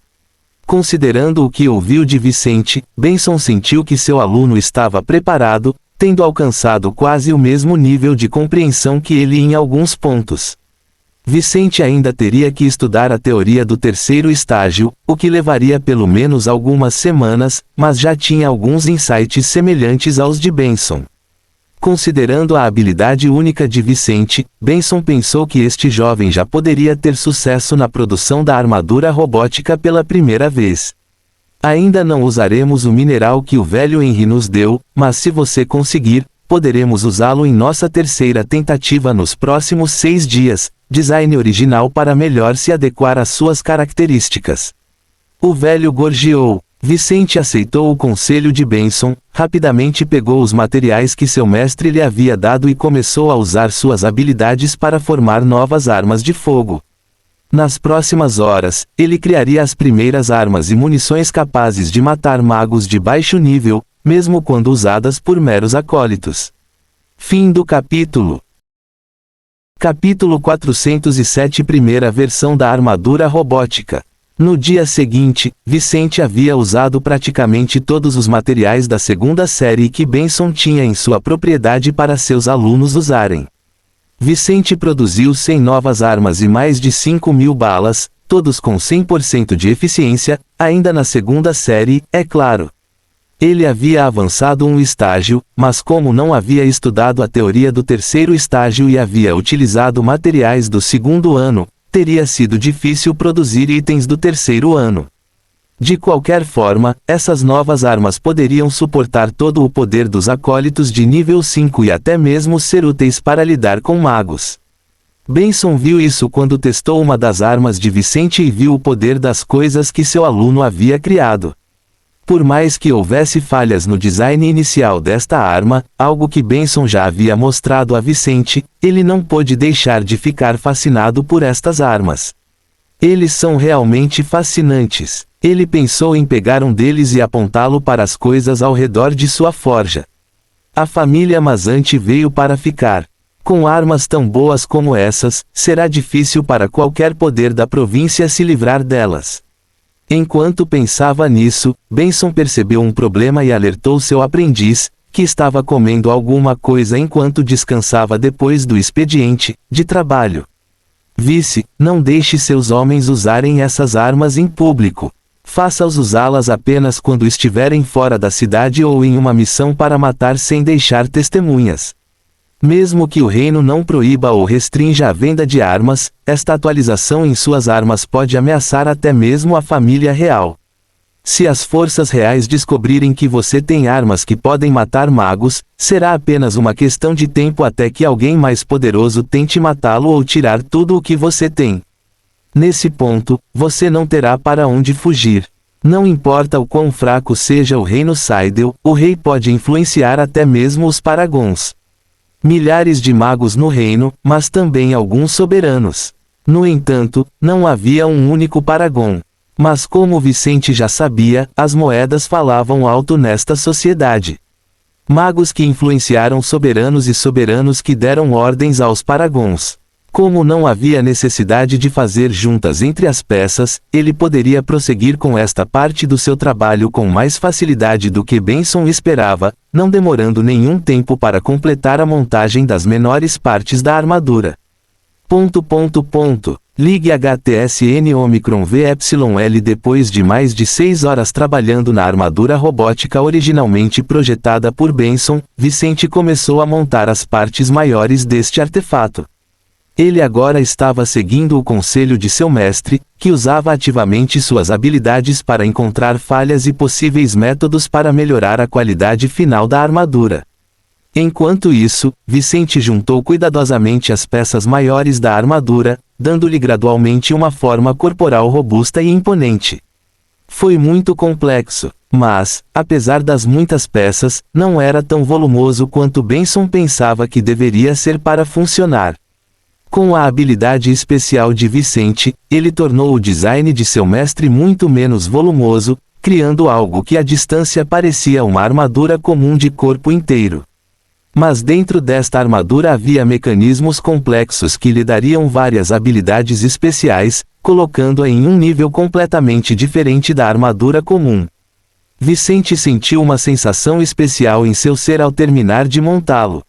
Considerando o que ouviu de Vicente, Benson sentiu que seu aluno estava preparado, tendo alcançado quase o mesmo nível de compreensão que ele em alguns pontos. Vicente ainda teria que estudar a teoria do terceiro estágio, o que levaria pelo menos algumas semanas, mas já tinha alguns insights semelhantes aos de Benson. Considerando a habilidade única de Vicente, Benson pensou que este jovem já poderia ter sucesso na produção da armadura robótica pela primeira vez. Ainda não usaremos o mineral que o velho Henry nos deu, mas se você conseguir, poderemos usá-lo em nossa terceira tentativa nos próximos 6 dias. Design original para melhor se adequar às suas características. O velho gorjeou. Vicente aceitou o conselho de Benson, rapidamente pegou os materiais que seu mestre lhe havia dado e começou a usar suas habilidades para formar novas armas de fogo. Nas próximas horas, ele criaria as primeiras armas e munições capazes de matar magos de baixo nível, mesmo quando usadas por meros acólitos. Fim do capítulo. Capítulo 407. Primeira versão da armadura robótica. No dia seguinte, Vicente havia usado praticamente todos os materiais da segunda série que Benson tinha em sua propriedade para seus alunos usarem. Vicente produziu 100 novas armas e mais de 5.000 balas, todos com 100% de eficiência, ainda na segunda série, é claro. Ele havia avançado um estágio, mas como não havia estudado a teoria do terceiro estágio e havia utilizado materiais do segundo ano, teria sido difícil produzir itens do terceiro ano. De qualquer forma, essas novas armas poderiam suportar todo o poder dos acólitos de nível 5 e até mesmo ser úteis para lidar com magos. Benson viu isso quando testou uma das armas de Vicente e viu o poder das coisas que seu aluno havia criado. Por mais que houvesse falhas no design inicial desta arma, algo que Benson já havia mostrado a Vicente, ele não pôde deixar de ficar fascinado por estas armas. Eles são realmente fascinantes. Ele pensou em pegar um deles e apontá-lo para as coisas ao redor de sua forja. A família Mazante veio para ficar. Com armas tão boas como essas, será difícil para qualquer poder da província se livrar delas. Enquanto pensava nisso, Benson percebeu um problema e alertou seu aprendiz, que estava comendo alguma coisa enquanto descansava depois do expediente de trabalho. Vice, não deixe seus homens usarem essas armas em público. Faça-os usá-las apenas quando estiverem fora da cidade ou em uma missão para matar sem deixar testemunhas. Mesmo que o reino não proíba ou restrinja a venda de armas, esta atualização em suas armas pode ameaçar até mesmo a família real. Se as forças reais descobrirem que você tem armas que podem matar magos, será apenas uma questão de tempo até que alguém mais poderoso tente matá-lo ou tirar tudo o que você tem. Nesse ponto, você não terá para onde fugir. Não importa o quão fraco seja o reino Seidel, o rei pode influenciar até mesmo os Paragons. Milhares de magos no reino, mas também alguns soberanos. No entanto, não havia um único Paragon. Mas como Vicente já sabia, as moedas falavam alto nesta sociedade. Magos que influenciaram soberanos e soberanos que deram ordens aos Paragons. Como não havia necessidade de fazer juntas entre as peças, ele poderia prosseguir com esta parte do seu trabalho com mais facilidade do que Benson esperava, não demorando nenhum tempo para completar a montagem das menores partes da armadura. Ligue HTSN Omicron VYL. Depois de mais de 6 horas trabalhando na armadura robótica originalmente projetada por Benson, Vicente começou a montar as partes maiores deste artefato. Ele agora estava seguindo o conselho de seu mestre, que usava ativamente suas habilidades para encontrar falhas e possíveis métodos para melhorar a qualidade final da armadura. Enquanto isso, Vicente juntou cuidadosamente as peças maiores da armadura, dando-lhe gradualmente uma forma corporal robusta e imponente. Foi muito complexo, mas, apesar das muitas peças, não era tão volumoso quanto Benson pensava que deveria ser para funcionar. Com a habilidade especial de Vicente, ele tornou o design de seu mestre muito menos volumoso, criando algo que à distância parecia uma armadura comum de corpo inteiro. Mas dentro desta armadura havia mecanismos complexos que lhe dariam várias habilidades especiais, colocando-a em um nível completamente diferente da armadura comum. Vicente sentiu uma sensação especial em seu ser ao terminar de montá-lo.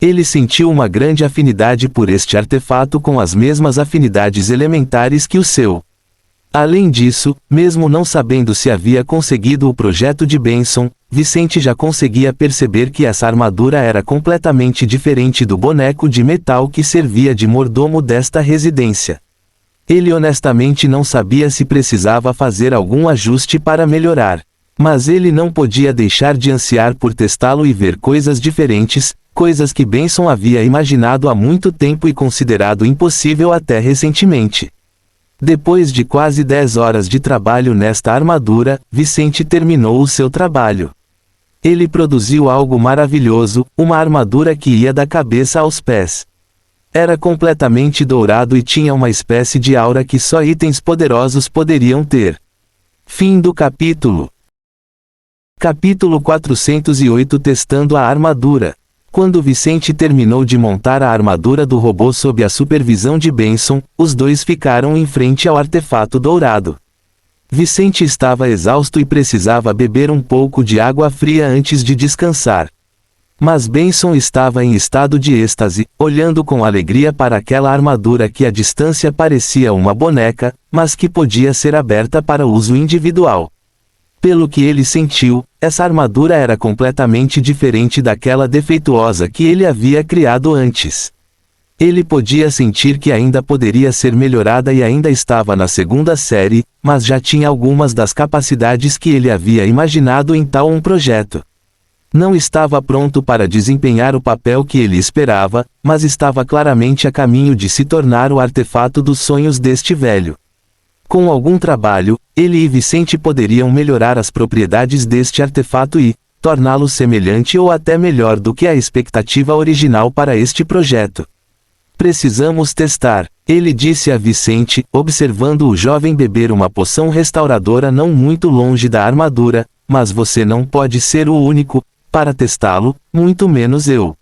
Ele sentiu uma grande afinidade por este artefato com as mesmas afinidades elementares que o seu. Além disso, mesmo não sabendo se havia conseguido o projeto de Benson, Vicente já conseguia perceber que essa armadura era completamente diferente do boneco de metal que servia de mordomo desta residência. Ele honestamente não sabia se precisava fazer algum ajuste para melhorar. Mas ele não podia deixar de ansiar por testá-lo e ver coisas diferentes, coisas que Benson havia imaginado há muito tempo e considerado impossível até recentemente. Depois de quase 10 horas de trabalho nesta armadura, Vicente terminou o seu trabalho. Ele produziu algo maravilhoso, uma armadura que ia da cabeça aos pés. Era completamente dourado e tinha uma espécie de aura que só itens poderosos poderiam ter. Fim do capítulo. Capítulo 408 Testando a armadura. Quando Vicente terminou de montar a armadura do robô sob a supervisão de Benson, os dois ficaram em frente ao artefato dourado. Vicente estava exausto e precisava beber um pouco de água fria antes de descansar. Mas Benson estava em estado de êxtase, olhando com alegria para aquela armadura que à distância parecia uma boneca, mas que podia ser aberta para uso individual. Pelo que ele sentiu, essa armadura era completamente diferente daquela defeituosa que ele havia criado antes. Ele podia sentir que ainda poderia ser melhorada e ainda estava na segunda série, mas já tinha algumas das capacidades que ele havia imaginado em tal um projeto. Não estava pronto para desempenhar o papel que ele esperava, mas estava claramente a caminho de se tornar o artefato dos sonhos deste velho. Com algum trabalho, ele e Vicente poderiam melhorar as propriedades deste artefato e torná-lo semelhante ou até melhor do que a expectativa original para este projeto. Precisamos testar, ele disse a Vicente, observando o jovem beber uma poção restauradora não muito longe da armadura, mas você não pode ser o único para testá-lo, muito menos eu.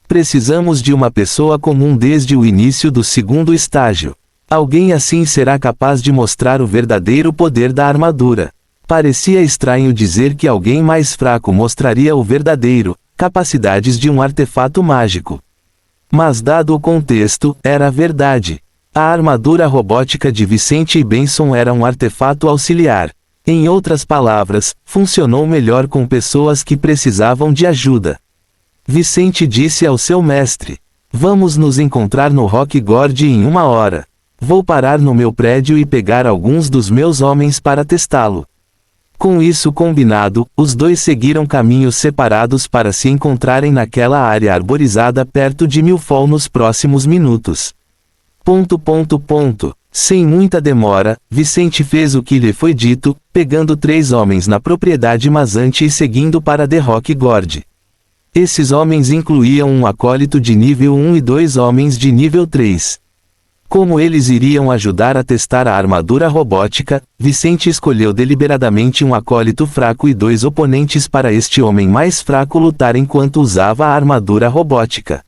Precisamos de uma pessoa comum desde o início do segundo estágio. Alguém assim será capaz de mostrar o verdadeiro poder da armadura. Parecia estranho dizer que alguém mais fraco mostraria o verdadeiro capacidades de um artefato mágico. Mas dado o contexto, era verdade. A armadura robótica de Vicente e Benson era um artefato auxiliar. Em outras palavras, funcionou melhor com pessoas que precisavam de ajuda. Vicente disse ao seu mestre: "Vamos nos encontrar no Rock Gorge em 1 hora. Vou parar no meu prédio e pegar alguns dos meus homens para testá-lo." Com isso combinado, os dois seguiram caminhos separados para se encontrarem naquela área arborizada perto de Milfol nos próximos minutos. Sem muita demora, Vicente fez o que lhe foi dito, pegando 3 homens na propriedade Mazante e seguindo para The Rock Gorge. Esses homens incluíam um acólito de nível 1 e 2 homens de nível 3. Como eles iriam ajudar a testar a armadura robótica, Vicente escolheu deliberadamente um acólito fraco e 2 oponentes para este homem mais fraco lutar enquanto usava a armadura robótica.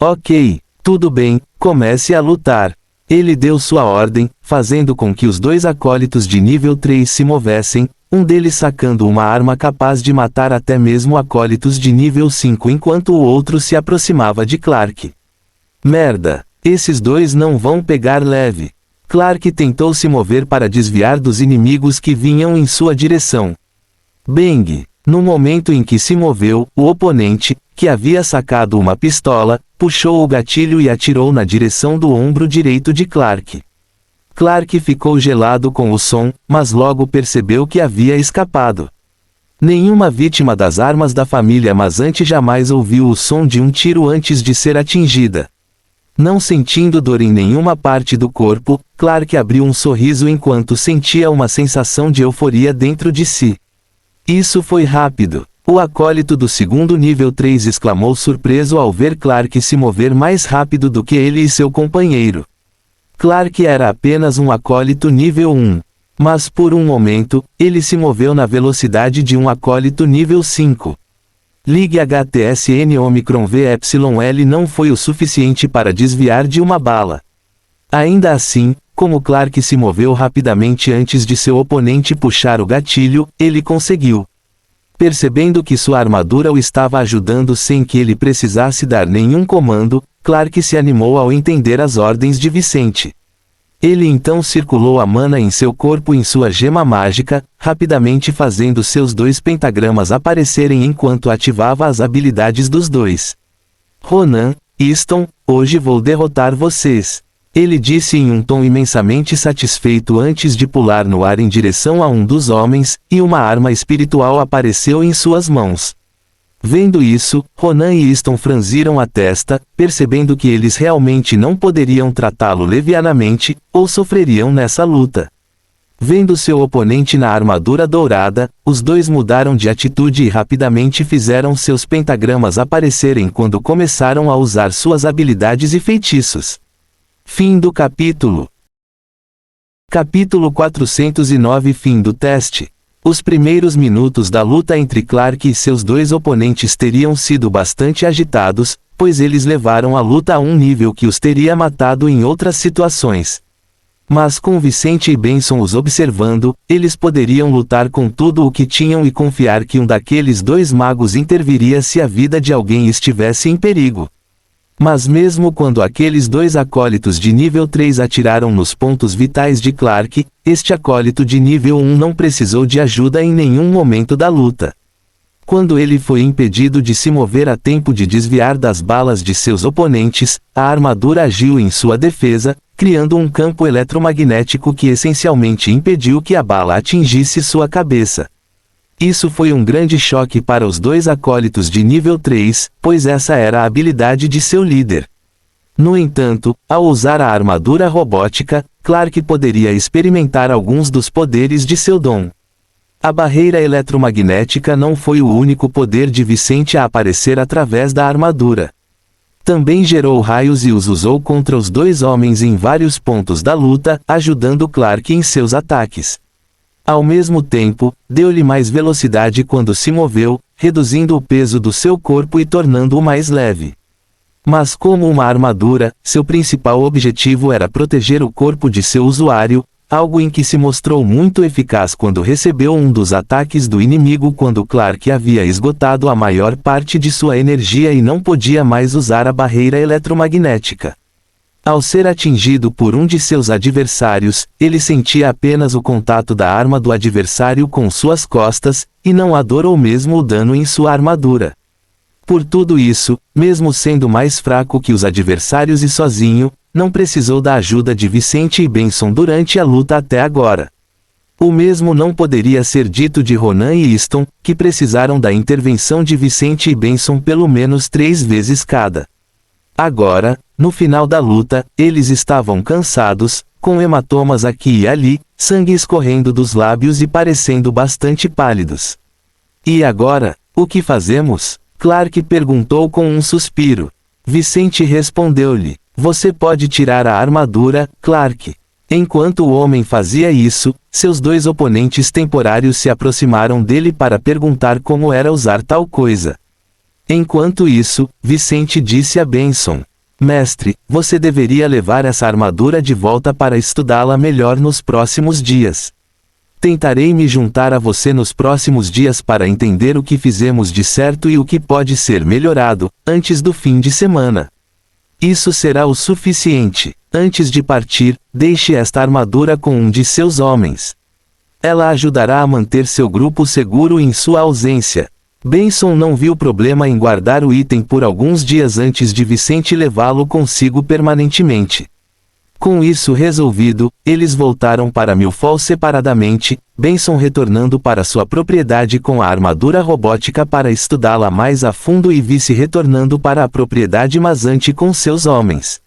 Ok, tudo bem, comece a lutar. Ele deu sua ordem, fazendo com que os 2 acólitos de nível 3 se movessem, um deles sacando uma arma capaz de matar até mesmo acólitos de nível 5 enquanto o outro se aproximava de Clark. Merda! Esses 2 não vão pegar leve. Clark tentou se mover para desviar dos inimigos que vinham em sua direção. Bang! No momento em que se moveu, o oponente, que havia sacado uma pistola, puxou o gatilho e atirou na direção do ombro direito de Clark. Clark ficou gelado com o som, mas logo percebeu que havia escapado. Nenhuma vítima das armas da família Mazante jamais ouviu o som de um tiro antes de ser atingida. Não sentindo dor em nenhuma parte do corpo, Clark abriu um sorriso enquanto sentia uma sensação de euforia dentro de si. Isso foi rápido. O acólito do segundo nível 3 exclamou surpreso ao ver Clark se mover mais rápido do que ele e seu companheiro. Clark era apenas um acólito nível 1. Mas por um momento, ele se moveu na velocidade de um acólito nível 5. Ligue HTSN Omicron VYL não foi o suficiente para desviar de uma bala. Ainda assim, como Clark se moveu rapidamente antes de seu oponente puxar o gatilho, ele conseguiu. Percebendo que sua armadura o estava ajudando sem que ele precisasse dar nenhum comando, Clark se animou ao entender as ordens de Vicente. Ele então circulou a mana em seu corpo em sua gema mágica, rapidamente fazendo seus 2 pentagramas aparecerem enquanto ativava as habilidades dos dois. Ronan, Easton, hoje vou derrotar vocês. Ele disse em um tom imensamente satisfeito antes de pular no ar em direção a um dos homens, e uma arma espiritual apareceu em suas mãos. Vendo isso, Ronan e Easton franziram a testa, percebendo que eles realmente não poderiam tratá-lo levianamente, ou sofreriam nessa luta. Vendo seu oponente na armadura dourada, os dois mudaram de atitude e rapidamente fizeram seus pentagramas aparecerem quando começaram a usar suas habilidades e feitiços. Fim do capítulo. Capítulo 409. Fim do teste. Os primeiros minutos da luta entre Clark e seus 2 oponentes teriam sido bastante agitados, pois eles levaram a luta a um nível que os teria matado em outras situações. Mas com Vicente e Benson os observando, eles poderiam lutar com tudo o que tinham e confiar que um daqueles 2 magos interviria se a vida de alguém estivesse em perigo. Mas mesmo quando aqueles 2 acólitos de nível 3 atiraram nos pontos vitais de Clark, este acólito de nível 1 não precisou de ajuda em nenhum momento da luta. Quando ele foi impedido de se mover a tempo de desviar das balas de seus oponentes, a armadura agiu em sua defesa, criando um campo eletromagnético que essencialmente impediu que a bala atingisse sua cabeça. Isso foi um grande choque para os 2 acólitos de nível 3, pois essa era a habilidade de seu líder. No entanto, ao usar a armadura robótica, Clark poderia experimentar alguns dos poderes de seu dom. A barreira eletromagnética não foi o único poder de Vicente a aparecer através da armadura. Também gerou raios e os usou contra os 2 homens em vários pontos da luta, ajudando Clark em seus ataques. Ao mesmo tempo, deu-lhe mais velocidade quando se moveu, reduzindo o peso do seu corpo e tornando-o mais leve. Mas como uma armadura, seu principal objetivo era proteger o corpo de seu usuário, algo em que se mostrou muito eficaz quando recebeu um dos ataques do inimigo quando Clark havia esgotado a maior parte de sua energia e não podia mais usar a barreira eletromagnética. Ao ser atingido por um de seus adversários, ele sentia apenas o contato da arma do adversário com suas costas, e não a dor ou mesmo o dano em sua armadura. Por tudo isso, mesmo sendo mais fraco que os adversários e sozinho, não precisou da ajuda de Vicente e Benson durante a luta até agora. O mesmo não poderia ser dito de Ronan e Easton, que precisaram da intervenção de Vicente e Benson pelo menos 3 vezes cada. Agora, no final da luta, eles estavam cansados, com hematomas aqui e ali, sangue escorrendo dos lábios e parecendo bastante pálidos. E agora, o que fazemos? Clark perguntou com um suspiro. Vicente respondeu-lhe: você pode tirar a armadura, Clark. Enquanto o homem fazia isso, seus 2 oponentes temporários se aproximaram dele para perguntar como era usar tal coisa. Enquanto isso, Vicente disse a Benson: mestre, você deveria levar essa armadura de volta para estudá-la melhor nos próximos dias. Tentarei me juntar a você nos próximos dias para entender o que fizemos de certo e o que pode ser melhorado, antes do fim de semana. Isso será o suficiente. Antes de partir, deixe esta armadura com um de seus homens. Ela ajudará a manter seu grupo seguro em sua ausência. Benson não viu problema em guardar o item por alguns dias antes de Vicente levá-lo consigo permanentemente. Com isso resolvido, eles voltaram para Milfall separadamente, Benson retornando para sua propriedade com a armadura robótica para estudá-la mais a fundo e Vice retornando para a propriedade Mazante com seus homens.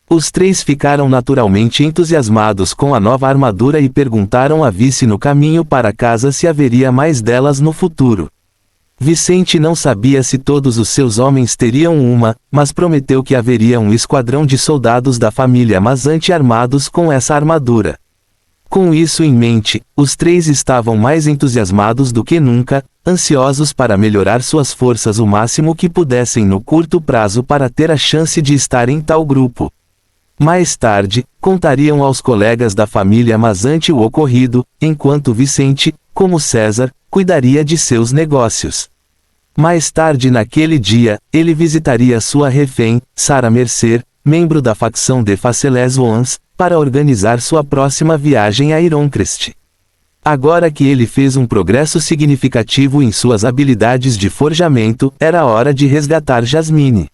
Os 3 ficaram naturalmente entusiasmados com a nova armadura e perguntaram a Vice no caminho para casa se haveria mais delas no futuro. Vicente não sabia se todos os seus homens teriam uma, mas prometeu que haveria um esquadrão de soldados da família Mazante armados com essa armadura. Com isso em mente, os 3 estavam mais entusiasmados do que nunca, ansiosos para melhorar suas forças o máximo que pudessem no curto prazo para ter a chance de estar em tal grupo. Mais tarde, contariam aos colegas da família Mazante o ocorrido, enquanto Vicente, como César, cuidaria de seus negócios. Mais tarde naquele dia, ele visitaria sua refém, Sarah Mercer, membro da facção de Facelés Ones, para organizar sua próxima viagem a Ironcrest. Agora que ele fez um progresso significativo em suas habilidades de forjamento, era hora de resgatar Jasmine.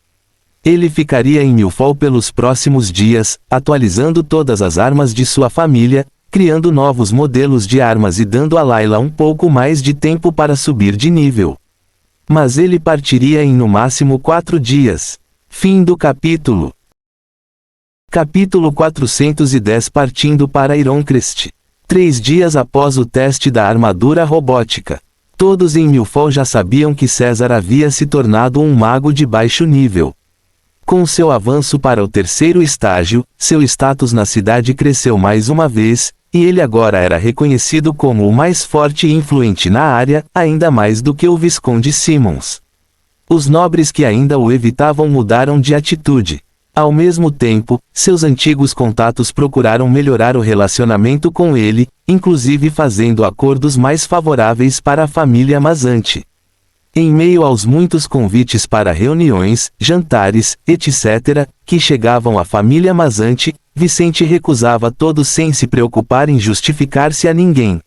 Ele ficaria em Milfall pelos próximos dias, atualizando todas as armas de sua família, criando novos modelos de armas e dando a Layla um pouco mais de tempo para subir de nível. Mas ele partiria em no máximo 4 dias. Fim do capítulo. Capítulo 410. Partindo para Ironcrest. 3 dias após o teste da armadura robótica. Todos em Milfall já sabiam que César havia se tornado um mago de baixo nível. Com seu avanço para o 3º estágio, seu status na cidade cresceu mais uma vez, e ele agora era reconhecido como o mais forte e influente na área, ainda mais do que o Visconde Simmons. Os nobres que ainda o evitavam mudaram de atitude. Ao mesmo tempo, seus antigos contatos procuraram melhorar o relacionamento com ele, inclusive fazendo acordos mais favoráveis para a família Mazante. Em meio aos muitos convites para reuniões, jantares, etc., que chegavam à família Mazante, Vicente recusava todos sem se preocupar em justificar-se a ninguém.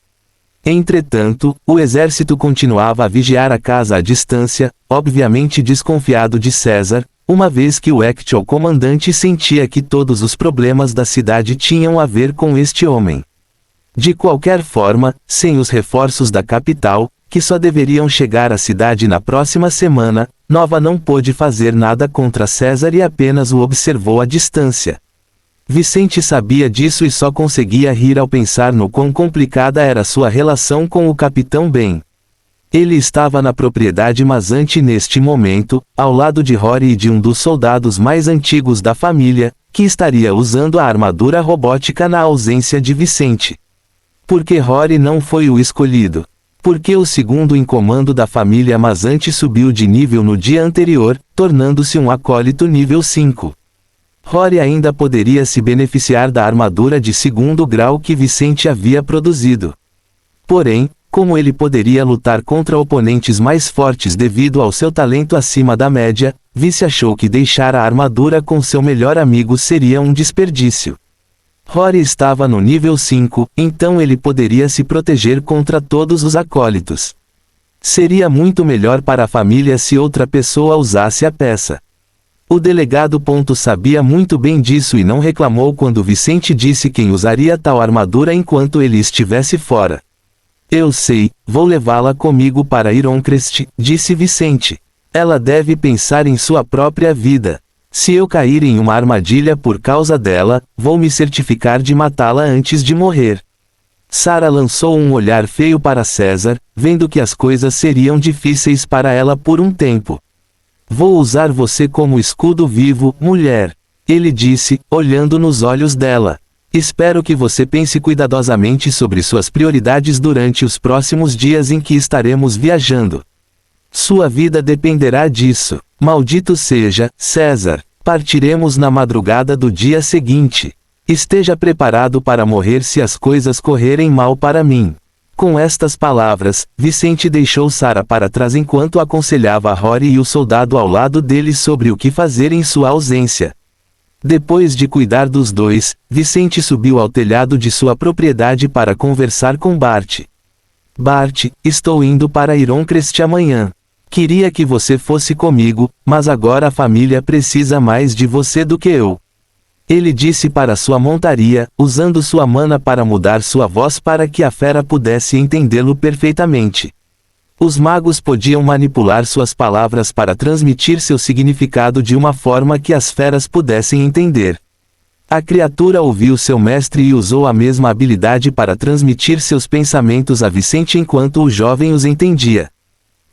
Entretanto, o exército continuava a vigiar a casa à distância, obviamente desconfiado de César, uma vez que o actual comandante sentia que todos os problemas da cidade tinham a ver com este homem. De qualquer forma, sem os reforços da capital, que só deveriam chegar à cidade na próxima semana, Nova não pôde fazer nada contra César e apenas o observou à distância. Vicente sabia disso e só conseguia rir ao pensar no quão complicada era sua relação com o Capitão Ben. Ele estava na propriedade Mazante neste momento, ao lado de Rory e de um dos soldados mais antigos da família, que estaria usando a armadura robótica na ausência de Vicente. Por que Rory não foi o escolhido? Porque o segundo em comando da família Mazante subiu de nível no dia anterior, tornando-se um acólito nível 5. Rory ainda poderia se beneficiar da armadura de 2º grau que Vicente havia produzido. Porém, como ele poderia lutar contra oponentes mais fortes devido ao seu talento acima da média, Vice achou que deixar a armadura com seu melhor amigo seria um desperdício. Rory estava no nível 5, então ele poderia se proteger contra todos os acólitos. Seria muito melhor para a família se outra pessoa usasse a peça. O delegado sabia muito bem disso e não reclamou quando Vicente disse quem usaria tal armadura enquanto ele estivesse fora. Eu sei, vou levá-la comigo para Ironcrest, disse Vicente. Ela deve pensar em sua própria vida. Se eu cair em uma armadilha por causa dela, vou me certificar de matá-la antes de morrer. Sarah lançou um olhar feio para César, vendo que as coisas seriam difíceis para ela por um tempo. Vou usar você como escudo vivo, mulher. Ele disse, olhando nos olhos dela. Espero que você pense cuidadosamente sobre suas prioridades durante os próximos dias em que estaremos viajando. Sua vida dependerá disso. Maldito seja, César. Partiremos na madrugada do dia seguinte. Esteja preparado para morrer se as coisas correrem mal para mim. Com estas palavras, Vicente deixou Sarah para trás enquanto aconselhava a Rory e o soldado ao lado dele sobre o que fazer em sua ausência. Depois de cuidar dos dois, Vicente subiu ao telhado de sua propriedade para conversar com Bart. Bart, estou indo para Ironcrest amanhã. Queria que você fosse comigo, mas agora a família precisa mais de você do que eu. Ele disse para sua montaria, usando sua mana para mudar sua voz para que a fera pudesse entendê-lo perfeitamente. Os magos podiam manipular suas palavras para transmitir seu significado de uma forma que as feras pudessem entender. A criatura ouviu seu mestre e usou a mesma habilidade para transmitir seus pensamentos a Vicente enquanto o jovem os entendia.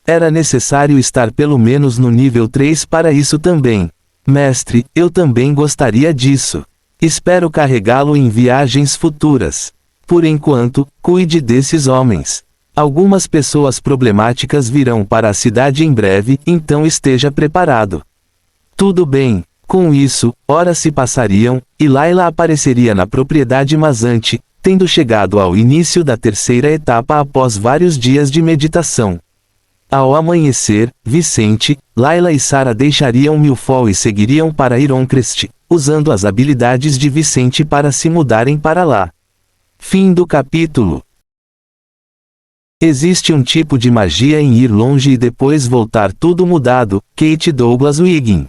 Era necessário estar pelo menos no nível 3 para isso também. Mestre, eu também gostaria disso. Espero carregá-lo em viagens futuras. Por enquanto, cuide desses homens. Algumas pessoas problemáticas virão para a cidade em breve, então esteja preparado. Tudo bem. Com isso, horas se passariam, e Layla apareceria na propriedade Mazante, tendo chegado ao início da 3ª etapa após vários dias de meditação. Ao amanhecer, Vicente, Layla e Sarah deixariam Milfall e seguiriam para Ironcrest, usando as habilidades de Vicente para se mudarem para lá. Fim do capítulo. Existe um tipo de magia em ir longe e depois voltar tudo mudado. Kate Douglas Wiggin.